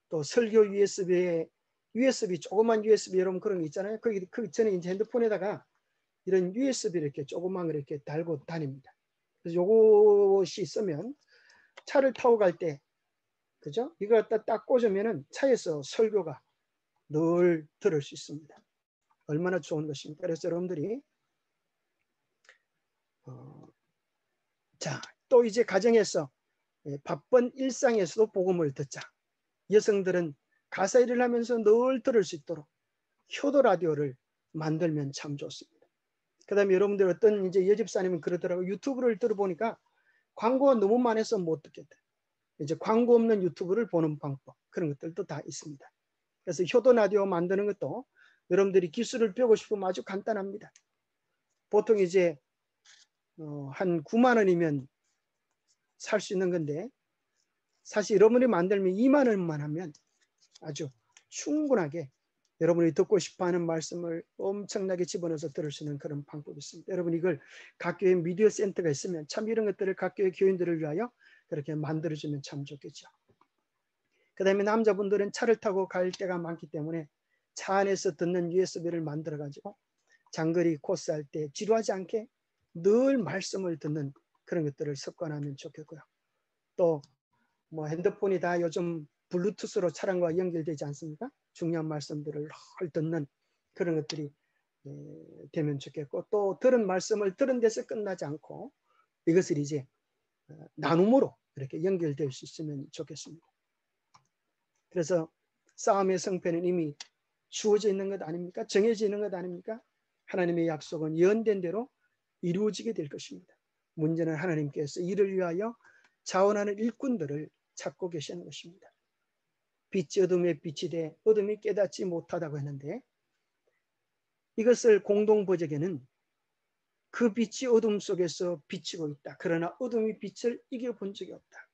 또 설교 USB 조그만 USB 여러분 그런 거 있잖아요. 거기 저는 이제 핸드폰에다가 이런 USB 이렇게 조그만 거 이렇게 달고 다닙니다. 그래서 요것이 있으면 차를 타고 갈 때 그죠? 이거 갖다 딱 꽂으면은 차에서 설교가 늘 들을 수 있습니다. 얼마나 좋은 것입니까? 그래서 여러분들이 자, 또 이제 가정에서 바쁜 일상에서도 복음을 듣자. 여성들은 가사 일을 하면서 늘 들을 수 있도록 효도 라디오를 만들면 참 좋습니다. 그 다음에 여러분들 어떤 이제 여집사님은 그러더라고요. 유튜브를 들어보니까 광고가 너무 많아서 못 듣겠다. 이제 광고 없는 유튜브를 보는 방법 그런 것들도 다 있습니다. 그래서 효도 라디오 만드는 것도 여러분들이 기술을 배우고 싶으면 아주 간단합니다. 보통 이제 한 9만 원이면 살 수 있는 건데 사실 여러분이 만들면 2만 원만 하면 아주 충분하게 여러분이 듣고 싶어하는 말씀을 엄청나게 집어넣어서 들을 수 있는 그런 방법이 있습니다. 여러분 이걸 각 교회 미디어 센터가 있으면 참 이런 것들을 각 교회 교인들을 위하여 그렇게 만들어주면 참 좋겠죠. 그 다음에 남자분들은 차를 타고 갈 때가 많기 때문에 차 안에서 듣는 USB를 만들어 가지고 장거리 코스 할 때 지루하지 않게 늘 말씀을 듣는 그런 것들을 습관하면 좋겠고요. 또 뭐 핸드폰이 다 요즘 블루투스로 차량과 연결되지 않습니까? 중요한 말씀들을 헐 듣는 그런 것들이 되면 좋겠고, 또 들은 말씀을 들은 데서 끝나지 않고 이것을 이제 나눔으로 이렇게 연결될 수 있으면 좋겠습니다. 그래서 싸움의 성패는 이미 주어져 있는 것 아닙니까? 정해져 있는 것 아닙니까? 하나님의 약속은 예언된 대로 이루어지게 될 것입니다. 문제는 하나님께서 이를 위하여 자원하는 일꾼들을 찾고 계시는 것입니다. 빛이 어둠에 빛이 돼 어둠이 깨닫지 못하다고 했는데, 이것을 공동보적에는 그 빛이 어둠 속에서 비치고 있다. 그러나 어둠이 빛을 이겨본 적이 없다.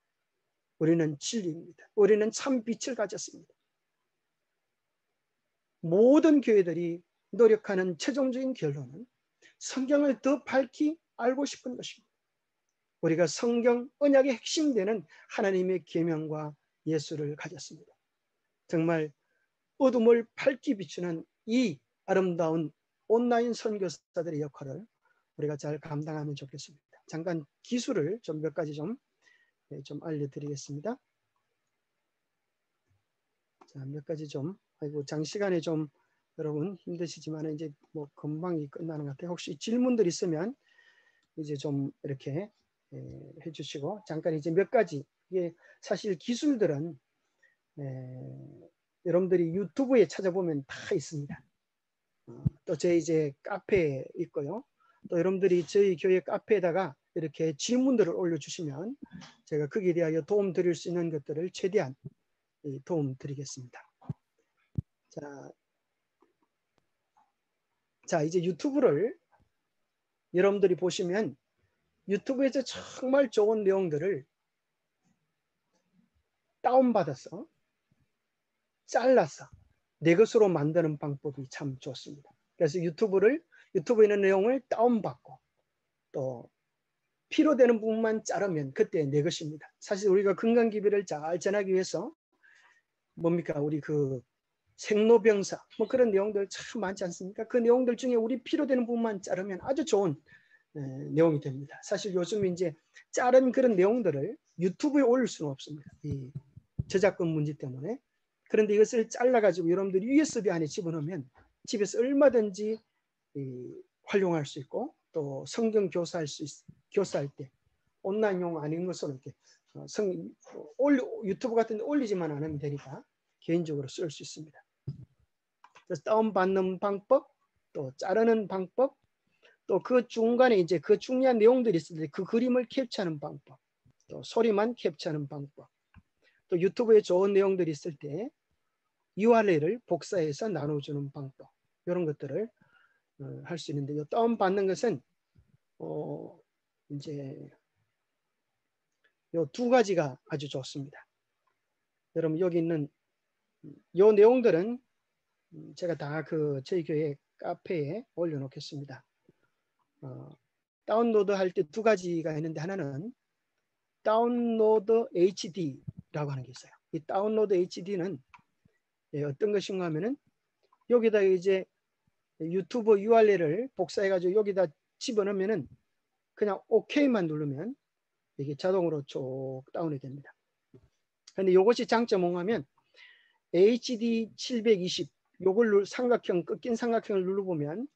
우리는 진리입니다. 우리는 참 빛을 가졌습니다. 모든 교회들이 노력하는 최종적인 결론은 성경을 더 밝히 알고 싶은 것입니다. 우리가 성경 언약의 핵심 되는 하나님의 계명과 예수를 가졌습니다. 정말 어둠을 밝히 비추는 이 아름다운 온라인 선교사들의 역할을 우리가 잘 감당하면 좋겠습니다. 잠깐 기술을 좀 몇 가지 좀 알려드리겠습니다. 자, 몇 가지 좀, 아이고 장시간에 좀 여러분 힘드시지만 이제 뭐 금방 끝나는 것 같아요. 혹시 질문들 있으면 이제 좀 이렇게 해주시고, 잠깐 이제 몇 가지, 이게 사실 기술들은 여러분들이 유튜브에 찾아보면 다 있습니다. 또 제 이제 카페에 있고요. 또 여러분들이 저희 교회 카페에다가 이렇게 질문들을 올려주시면 제가 거기에 대하여 도움 드릴 수 있는 것들을 최대한 도움 드리겠습니다. 자, 이제 유튜브를 여러분들이 보시면 유튜브에서 정말 좋은 내용들을 다운받아서 잘라서 내 것으로 만드는 방법이 참 좋습니다. 그래서 유튜브에 있는 내용을 다운받고 또 필요되는 부분만 자르면 그때 내 것입니다. 사실 우리가 건강기별을 잘 전하기 위해서 뭡니까? 우리 그 생로병사 뭐 그런 내용들 참 많지 않습니까? 그 내용들 중에 우리 필요되는 부분만 자르면 아주 좋은 내용이 됩니다. 사실 요즘 이제 자른 그런 내용들을 유튜브에 올릴 수는 없습니다. 이 저작권 문제 때문에. 그런데 이것을 잘라가지고 여러분들이 USB 안에 집어넣으면 집에서 얼마든지 활용할 수 있고, 또 성경 교사할 때 온라인용 아닌 것으로 이렇게 유튜브 같은 데 올리지만 않으면 되니까 개인적으로 쓸 수 있습니다. 그래서 다운받는 방법, 또 자르는 방법, 또 그 중간에 이제 그 중요한 내용들이 있을 때 그 그림을 캡처하는 방법, 또 소리만 캡처하는 방법, 또 유튜브에 좋은 내용들이 있을 때 URL을 복사해서 나눠주는 방법, 이런 것들을 할 수 있는데, 요 다운받는 것은 이제 요 두 가지가 아주 좋습니다. 여러분 여기 있는 요 내용들은 제가 다 저희 교회 카페에 올려놓겠습니다. 다운로드 할 때 두 가지가 있는데, 하나는 다운로드 HD라고 하는 게 있어요. 이 다운로드 HD는 어떤 것인가 하면은 여기다 이제 유튜브 URL을 복사해가지고 여기다 집어넣으면은 그냥 OK만 누르면 이게 자동으로 쭉 다운이 됩니다. 근데 이것이 장점은 뭐냐면 HD 720 요걸 삼각형, 꺾인 삼각형을 눌러보면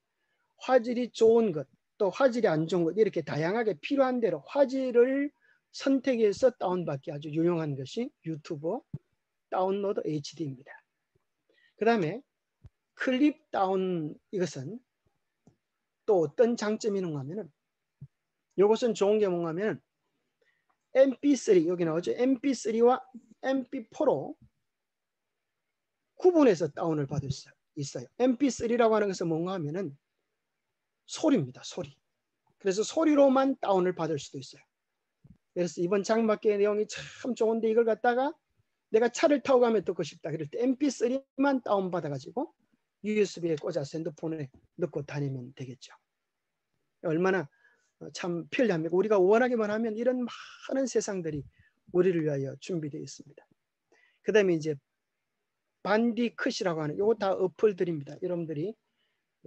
화질이 좋은 것, 또 화질이 안 좋은 것, 이렇게 다양하게 필요한 대로 화질을 선택해서 다운받기 아주 유용한 것이 유튜브 다운로드 HD입니다. 그 다음에 클립 다운, 이것은 또 어떤 장점이 있는가 하면은, 이것은 좋은 게 뭔가 하면 MP3, 여기 나오죠. MP3와 MP4로 구분해서 다운을 받을 수 있어요. MP3라고 하는 것은 뭔가 하면은 소리입니다. 소리. 그래서 소리로만 다운을 받을 수도 있어요. 그래서 이번 장막의 내용이 참 좋은데, 이걸 갖다가 내가 차를 타고 가면 듣고 싶다 그럴 때 MP3만 다운받아가지고 USB에 꽂아서 핸드폰에 넣고 다니면 되겠죠. 얼마나 참 편리합니까? 우리가 원하기만 하면 이런 많은 세상들이 우리를 위하여 준비되어 있습니다. 그 다음에 이제 반디컷이라고 하는 요거 다 어플들입니다. 여러분들이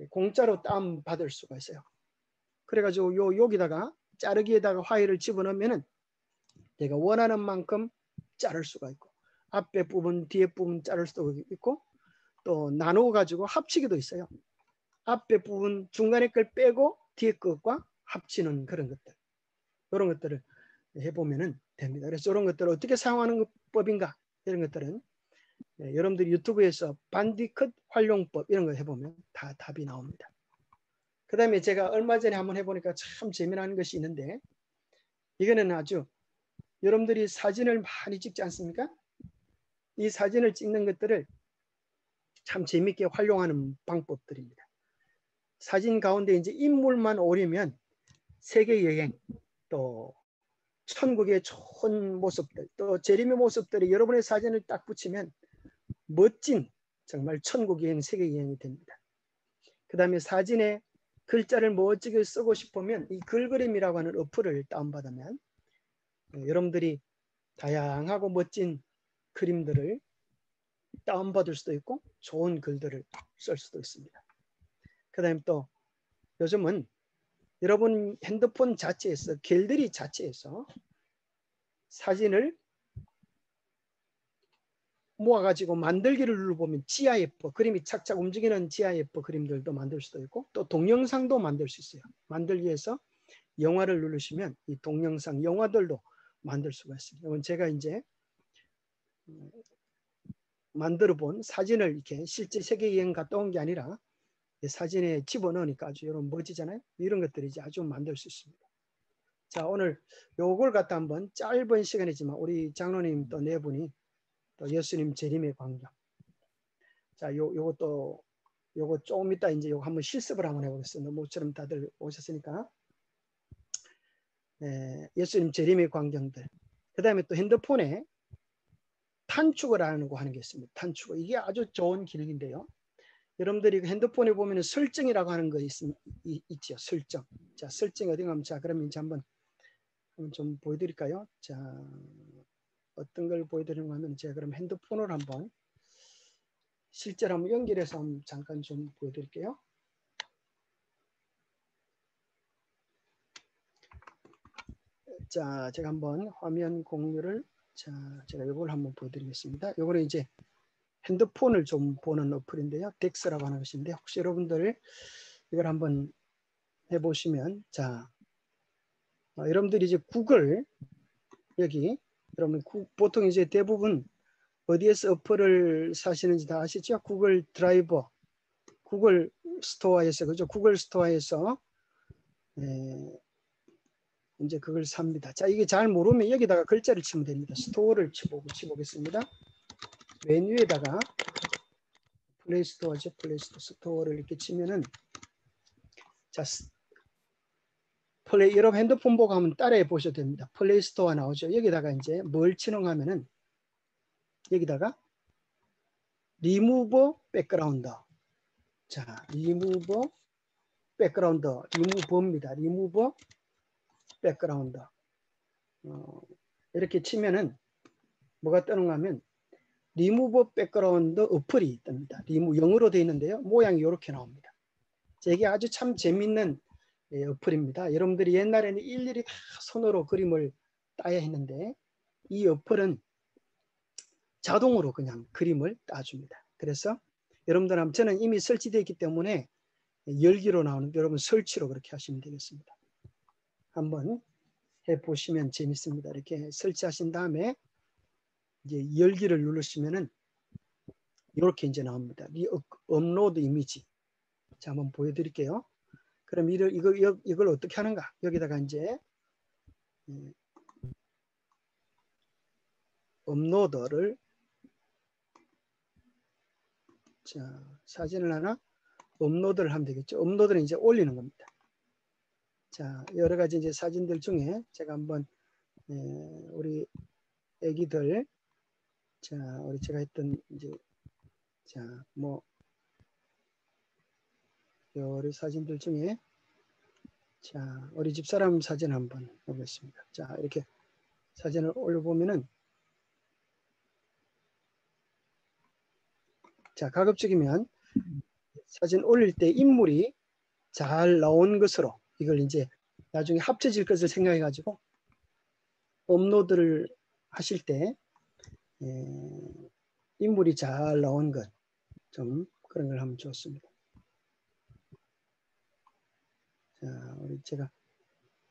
공짜로 다운 받을 수가 있어요. 그래가지고 여기다가 자르기에다가 파일을 집어넣으면은 내가 원하는 만큼 자를 수가 있고, 앞에 부분 뒤에 부분 자를 수도 있고, 또 나누어 가지고 합치기도 있어요. 앞에 부분 중간에 걸 빼고 뒤에 것과 합치는 그런 것들, 이런 것들을 해보면 됩니다. 그래서 이런 것들을 어떻게 사용하는 법인가, 이런 것들은 여러분들이 유튜브에서 반디컷 활용법 이런 거 해보면 다 답이 나옵니다. 그 다음에 제가 얼마 전에 한번 해보니까 참 재미난 것이 있는데, 이거는 아주 여러분들이 사진을 많이 찍지 않습니까? 이 사진을 찍는 것들을 참 재밌게 활용하는 방법들입니다. 사진 가운데 이제 인물만 오리면 세계 여행, 또 천국의 좋은 모습들, 또 재림의 모습들이 여러분의 사진을 딱 붙이면 멋진 정말 천국 여행, 세계 여행이 됩니다. 그 다음에 사진에 글자를 멋지게 쓰고 싶으면 이 글그림이라고 하는 어플을 다운받으면 여러분들이 다양하고 멋진 그림들을 다운받을 수도 있고 좋은 글들을 쓸 수도 있습니다. 그 다음에 또 요즘은 여러분 핸드폰 자체에서 갤러리 자체에서 사진을 모아가지고 만들기를 눌러보면 GIF, 그림이 착착 움직이는 GIF 그림들도 만들 수도 있고 또 동영상도 만들 수 있어요. 만들기 위해서 영화를 누르시면 이 동영상, 영화들도 만들 수가 있습니다. 제가 이제 만들어 본 사진을 이렇게 실제 세계 여행 갔다 온 게 아니라 사진에 집어넣으니까 아주 이런 멋지잖아요. 이런 것들이 이제 아주 만들 수 있습니다. 자, 오늘 요걸 갖다 한번 짧은 시간이지만 우리 장로님 또 네 분이 또 예수님 재림의 광경. 자, 요것도 요거 조금 이따 이제 요거 한번 실습을 한번 해보겠습니다. 모처럼 다들 오셨으니까. 예수님 재림의 광경들. 그 다음에 또 핸드폰에 탄축을 하는 거 하는 게 있습니다. 탄축. 이게 아주 좋은 기능인데요. 여러분들이 핸드폰에 보면 설정이라고 하는 거 있죠. 설정. 자, 설정이 어디 가면, 자, 그러면 이제 한번 좀 보여드릴까요? 자, 어떤 걸 보여드리는가 하면 제가 그럼 핸드폰을 한번 실제로 한번 연결해서 한번 잠깐 좀 보여드릴게요. 자, 제가 한번 화면 공유를, 자, 제가 이걸 한번 보여드리겠습니다. 이거는 이제 핸드폰을 좀 보는 어플인데요. 덱스라고 하는 것인데 혹시 여러분들 이걸 한번 해보시면, 자, 여러분들이 이제 구글 여기 여러분 보통 이제 대부분 어디에서 어플을 사시는지 다 아시죠? 구글 드라이버, 구글 스토어에서, 그죠? 구글 스토어에서 이제 그걸 삽니다. 자, 이게 잘 모르면 여기다가 글자를 치면 됩니다. 스토어를 치보겠습니다. 메뉴에다가 플레이스토어죠. 플레이스토어 스토어를 이렇게 치면은, 자, 여러분 핸드폰 보고 한번 따라해 보셔도 됩니다. 플레이스토어 나오죠. 여기다가 이제 뭘 치는 하면은 여기다가 리무버 백그라운드. 자, 리무버 백그라운드, 리무버입니다. 리무버 백그라운드. 이렇게 치면은 뭐가 뜨는가 하면 리무버 백그라운드 어플이 뜹니다. 영어로 되어 있는데요. 모양이 이렇게 나옵니다. 자, 이게 아주 참 재밌는 어플입니다. 여러분들이 옛날에는 일일이 다 손으로 그림을 따야 했는데 이 어플은 자동으로 그냥 그림을 따줍니다. 그래서 여러분들 저는 이미 설치되어 있기 때문에 열기로 나오는데 여러분 설치로 그렇게 하시면 되겠습니다. 한번 해보시면 재밌습니다. 이렇게 설치하신 다음에 이제 열기를 누르시면은 이렇게 이제 나옵니다. 업로드 이미지. 자, 한번 보여드릴게요. 그럼 이걸 어떻게 하는가? 여기다가 이제 업로드를, 자, 사진을 하나 업로드를 하면 되겠죠. 업로드는 이제 올리는 겁니다. 자, 여러 가지 이제 사진들 중에 제가 한번 우리 애기들, 자, 우리 제가 했던 이제, 자, 뭐 여러 사진들 중에 자, 우리 집사람 사진 한번 보겠습니다. 자, 이렇게 사진을 올려보면은 자, 가급적이면 사진 올릴 때 인물이 잘 나온 것으로 이걸 이제 나중에 합쳐질 것을 생각해 가지고 업로드를 하실 때 인물이 잘 나온 것 좀 그런 걸 하면 좋습니다. 자, 우리 제가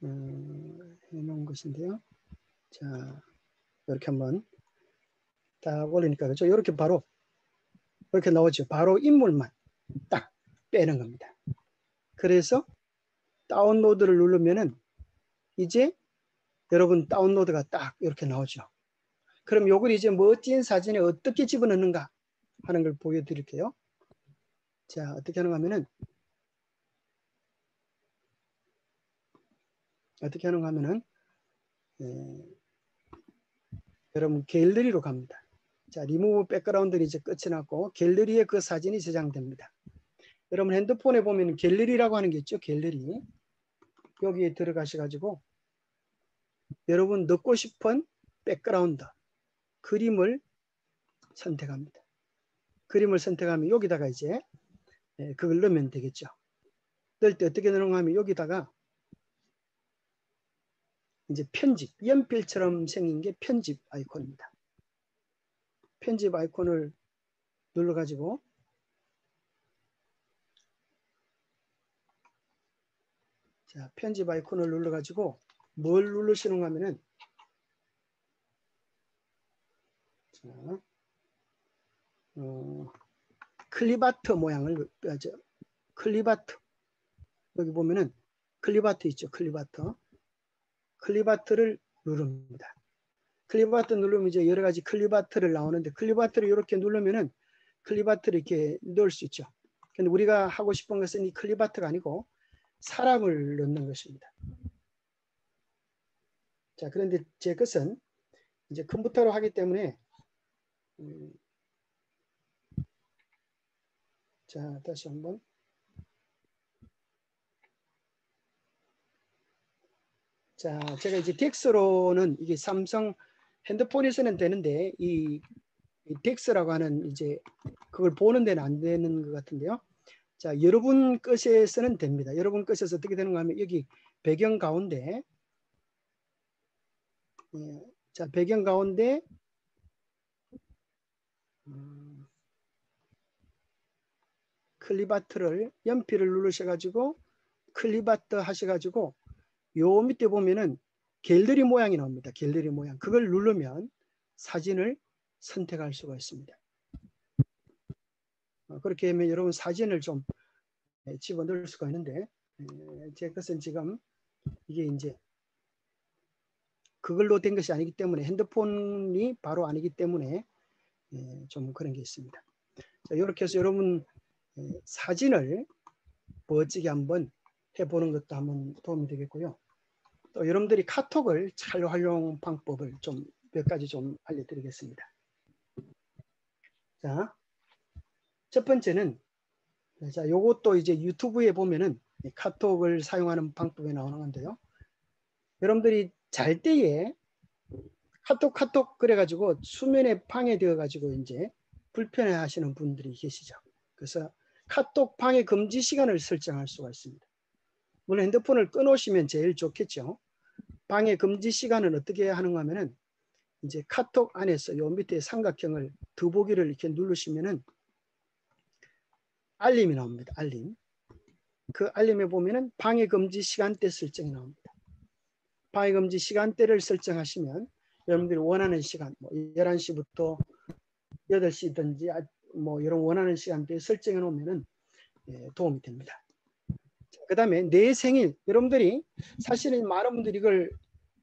해놓은 것인데요. 자, 이렇게 한번 딱 올리니까 그렇죠. 이렇게 바로 이렇게 나오죠. 바로 인물만 딱 빼는 겁니다. 그래서 다운로드를 누르면은 이제 여러분 다운로드가 딱 이렇게 나오죠. 그럼 요걸 이제 멋진 사진에 어떻게 집어넣는가 하는 걸 보여드릴게요. 자, 어떻게 하는가 하면은 여러분 갤러리로 갑니다. 자, 리무브 백그라운드는 이제 끝이 났고 갤러리에 그 사진이 저장됩니다. 여러분 핸드폰에 보면 갤러리라고 하는 게 있죠. 갤러리. 여기에 들어가셔가지고 여러분 넣고 싶은 백그라운드 그림을 선택합니다. 그림을 선택하면 여기다가 이제 그걸 넣으면 되겠죠. 넣을 때 어떻게 넣는가 하면 여기다가 이제 편집, 연필처럼 생긴 게 편집 아이콘입니다. 편집 아이콘을 눌러가지고 자, 편집 아이콘을 눌러가지고 뭘 누르시는가 하면은 자, 클립아트 모양을 클립아트 여기 보면은 클립아트 있죠. 클립아트를 누릅니다. 클립아트 누르면 이제 여러 가지 클립아트를 나오는데 클립아트를 이렇게 누르면은 클립아트를 이렇게 넣을 수 있죠. 근데 우리가 하고 싶은 것은 이 클립아트가 아니고 사람을 넣는 것입니다. 자, 그런데 제 것은 이제 컴퓨터로 하기 때문에 자, 다시 한번 자, 제가 이제 덱스로는 이게 삼성 핸드폰에서는 되는데 이 덱스라고 하는 이제 그걸 보는 데는 안 되는 것 같은데요. 자, 여러분 것에서는 됩니다. 여러분 것에서 어떻게 되는가 하면 여기 배경 가운데 자, 배경 가운데 클립아트를 연필을 누르셔가지고 클립아트 하셔가지고 요 밑에 보면은 갤러리 모양이 나옵니다. 갤러리 모양. 그걸 누르면 사진을 선택할 수가 있습니다. 그렇게 하면 여러분 사진을 좀 집어넣을 수가 있는데 제 것은 지금 이게 이제 그걸로 된 것이 아니기 때문에 핸드폰이 바로 아니기 때문에 좀 그런 게 있습니다. 자, 이렇게 해서 여러분 사진을 멋지게 한번 해보는 것도 한번 도움이 되겠고요. 또 여러분들이 카톡을 잘 활용 방법을 좀 몇 가지 좀 알려드리겠습니다. 자, 첫 번째는 자, 요것도 이제 유튜브에 보면은 카톡을 사용하는 방법이 나오는 건데요. 여러분들이 잘 때에 카톡 그래가지고 수면에 방해되어 가지고 이제 불편해 하시는 분들이 계시죠. 그래서 카톡 방해 금지 시간을 설정할 수가 있습니다. 물론 핸드폰을 끊으시면 제일 좋겠죠. 방해 금지 시간은 어떻게 하는가 하면은 이제 카톡 안에서 요 밑에 삼각형을 더보기를 이렇게 누르시면은 알림이 나옵니다. 알림. 그 알림에 보면은 방해 금지 시간대 설정이 나옵니다. 방해 금지 시간대를 설정하시면 여러분들이 원하는 시간, 뭐 11시부터 8시든지 뭐 이런 원하는 시간대에 설정해 놓으면은 도움이 됩니다. 그 다음에 내 생일, 여러분들이 사실은 많은 분들이 이걸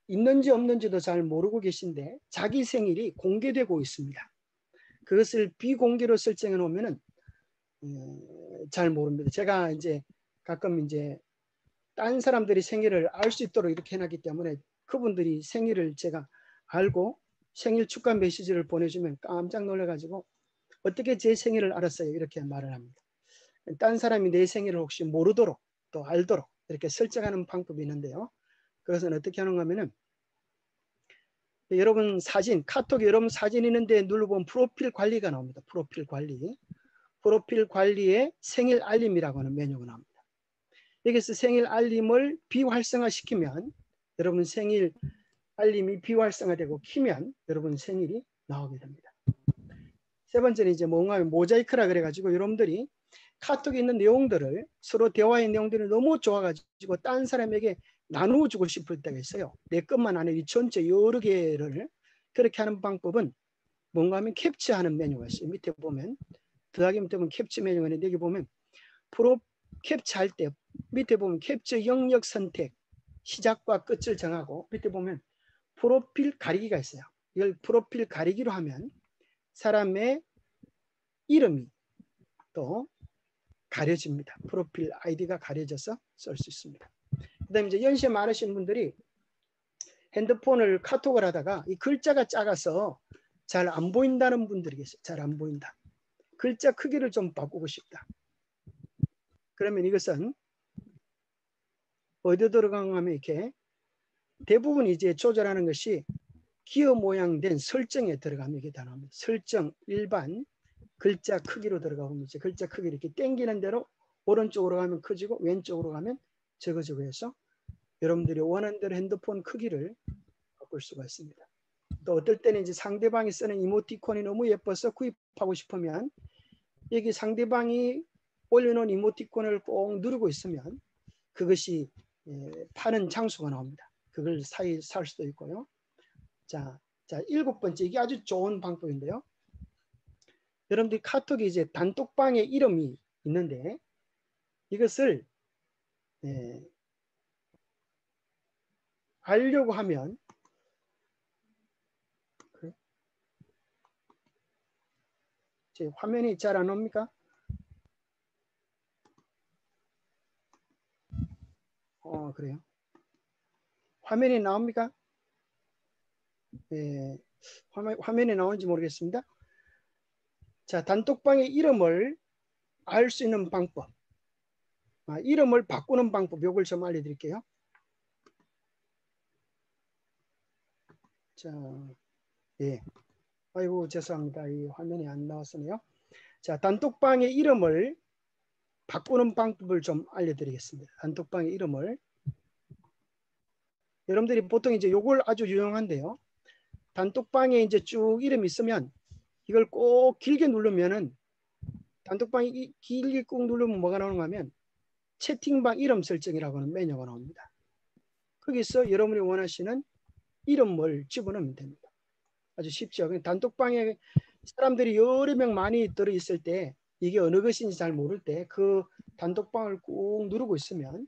있는지 없는지도 잘 모르고 계신데 자기 생일이 공개되고 있습니다. 그것을 비공개로 설정해 놓으면은 잘 모릅니다. 제가 이제 가끔 이제 딴 사람들이 생일을 알 수 있도록 이렇게 해놨기 때문에 그분들이 생일을 제가 알고 생일 축하 메시지를 보내주면 깜짝 놀라가지고 어떻게 제 생일을 알았어요? 이렇게 말을 합니다. 딴 사람이 내 생일을 혹시 모르도록 또 알도록 이렇게 설정하는 방법이 있는데요. 그것은 어떻게 하는가 하면은 여러분 사진, 카톡에 여러분 사진 있는데 눌러보면 프로필 관리가 나옵니다. 프로필 관리. 프로필 관리에 생일 알림이라고 하는 메뉴가 나옵니다. 여기서 생일 알림을 비활성화시키면 여러분 생일 알림이 비활성화되고 키면 여러분 생일이 나오게 됩니다. 세 번째는 이제 뭔가 하면 모자이크라 그래가지고 여러분들이 카톡에 있는 내용들을 서로 대화의 내용들이 너무 좋아가지고 딴 사람에게 나누어주고 싶을 때가 있어요. 내 것만 아니라 이 전체 여러 개를 그렇게 하는 방법은 뭔가 하면 캡처하는 메뉴가 있어요. 밑에 보면 더하기 밑에 보면 캡처 메뉴가 있는데 여기 보면 프로 캡처할 때 밑에 보면 캡처 영역 선택 시작과 끝을 정하고 밑에 보면 프로필 가리기가 있어요. 이걸 프로필 가리기로 하면 사람의 이름이 또 가려집니다. 프로필 아이디가 가려져서 쓸 수 있습니다. 그 다음에 이제 연세 많으신 분들이 핸드폰을 카톡을 하다가 이 글자가 작아서 잘 안 보인다는 분들이 계세요. 잘 안 보인다. 글자 크기를 좀 바꾸고 싶다. 그러면 이것은 어디 들어가면 이렇게 대부분 이제 조절하는 것이 기어 모양된 설정에 들어가면 이게 다 나옵니다. 설정 일반 글자 크기로 들어가면 이제 글자 크기 이렇게 당기는 대로 오른쪽으로 가면 커지고 왼쪽으로 가면 적어지고 해서 여러분들이 원하는 대로 핸드폰 크기를 바꿀 수가 있습니다. 또 어떨 때는 이제 상대방이 쓰는 이모티콘이 너무 예뻐서 구입하고 싶으면 여기 상대방이 올려놓은 이모티콘을 꼭 누르고 있으면 그것이 파는 장소가 나옵니다. 그걸 살 수도 있고요. 자, 7번째 이게 아주 좋은 방법인데요. 여러분들이 카톡에 이제 단톡방에 이름이 있는데 이것을 알려고 하면 제 화면이 잘 안 옵니까? 그래요. 화면이 나옵니까? 화면이 나오는지 모르겠습니다. 자, 단톡방의 이름을 알 수 있는 방법. 이름을 바꾸는 방법, 요걸 좀 알려드릴게요. 자, 아이고, 죄송합니다. 이 화면이 안 나왔으네요. 자, 단톡방의 이름을 바꾸는 방법을 좀 알려드리겠습니다. 단톡방의 이름을. 여러분들이 보통 이제 요걸 아주 유용한데요. 단톡방에 이제 쭉 이름이 있으면 이걸 꼭 길게 누르면은 단톡방이 길게 꾹 누르면 뭐가 나오는가 하면 채팅방 이름 설정이라고 하는 메뉴가 나옵니다. 거기서 여러분이 원하시는 이름을 집어넣으면 됩니다. 아주 쉽죠. 단톡방에 사람들이 여러 명 많이 들어있을 때 이게 어느 것인지 잘 모를 때 그 단톡방을 꾹 누르고 있으면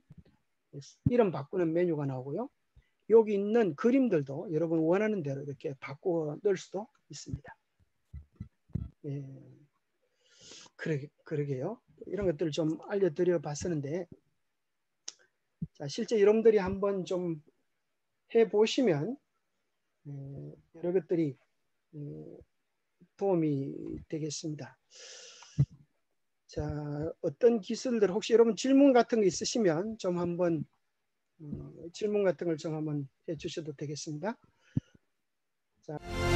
이름 바꾸는 메뉴가 나오고요. 여기 있는 그림들도 여러분 원하는 대로 이렇게 바꾸어 넣을 수도 있습니다. 그러게요. 이런 것들을 좀 알려드려 봤었는데 자, 실제 여러분들이 한번 좀 해보시면 여러 것들이 도움이 되겠습니다. 자, 어떤 기술들 혹시 여러분 질문 같은 거 있으시면 좀 한번 질문 같은 걸 좀 한번 해주셔도 되겠습니다. 자.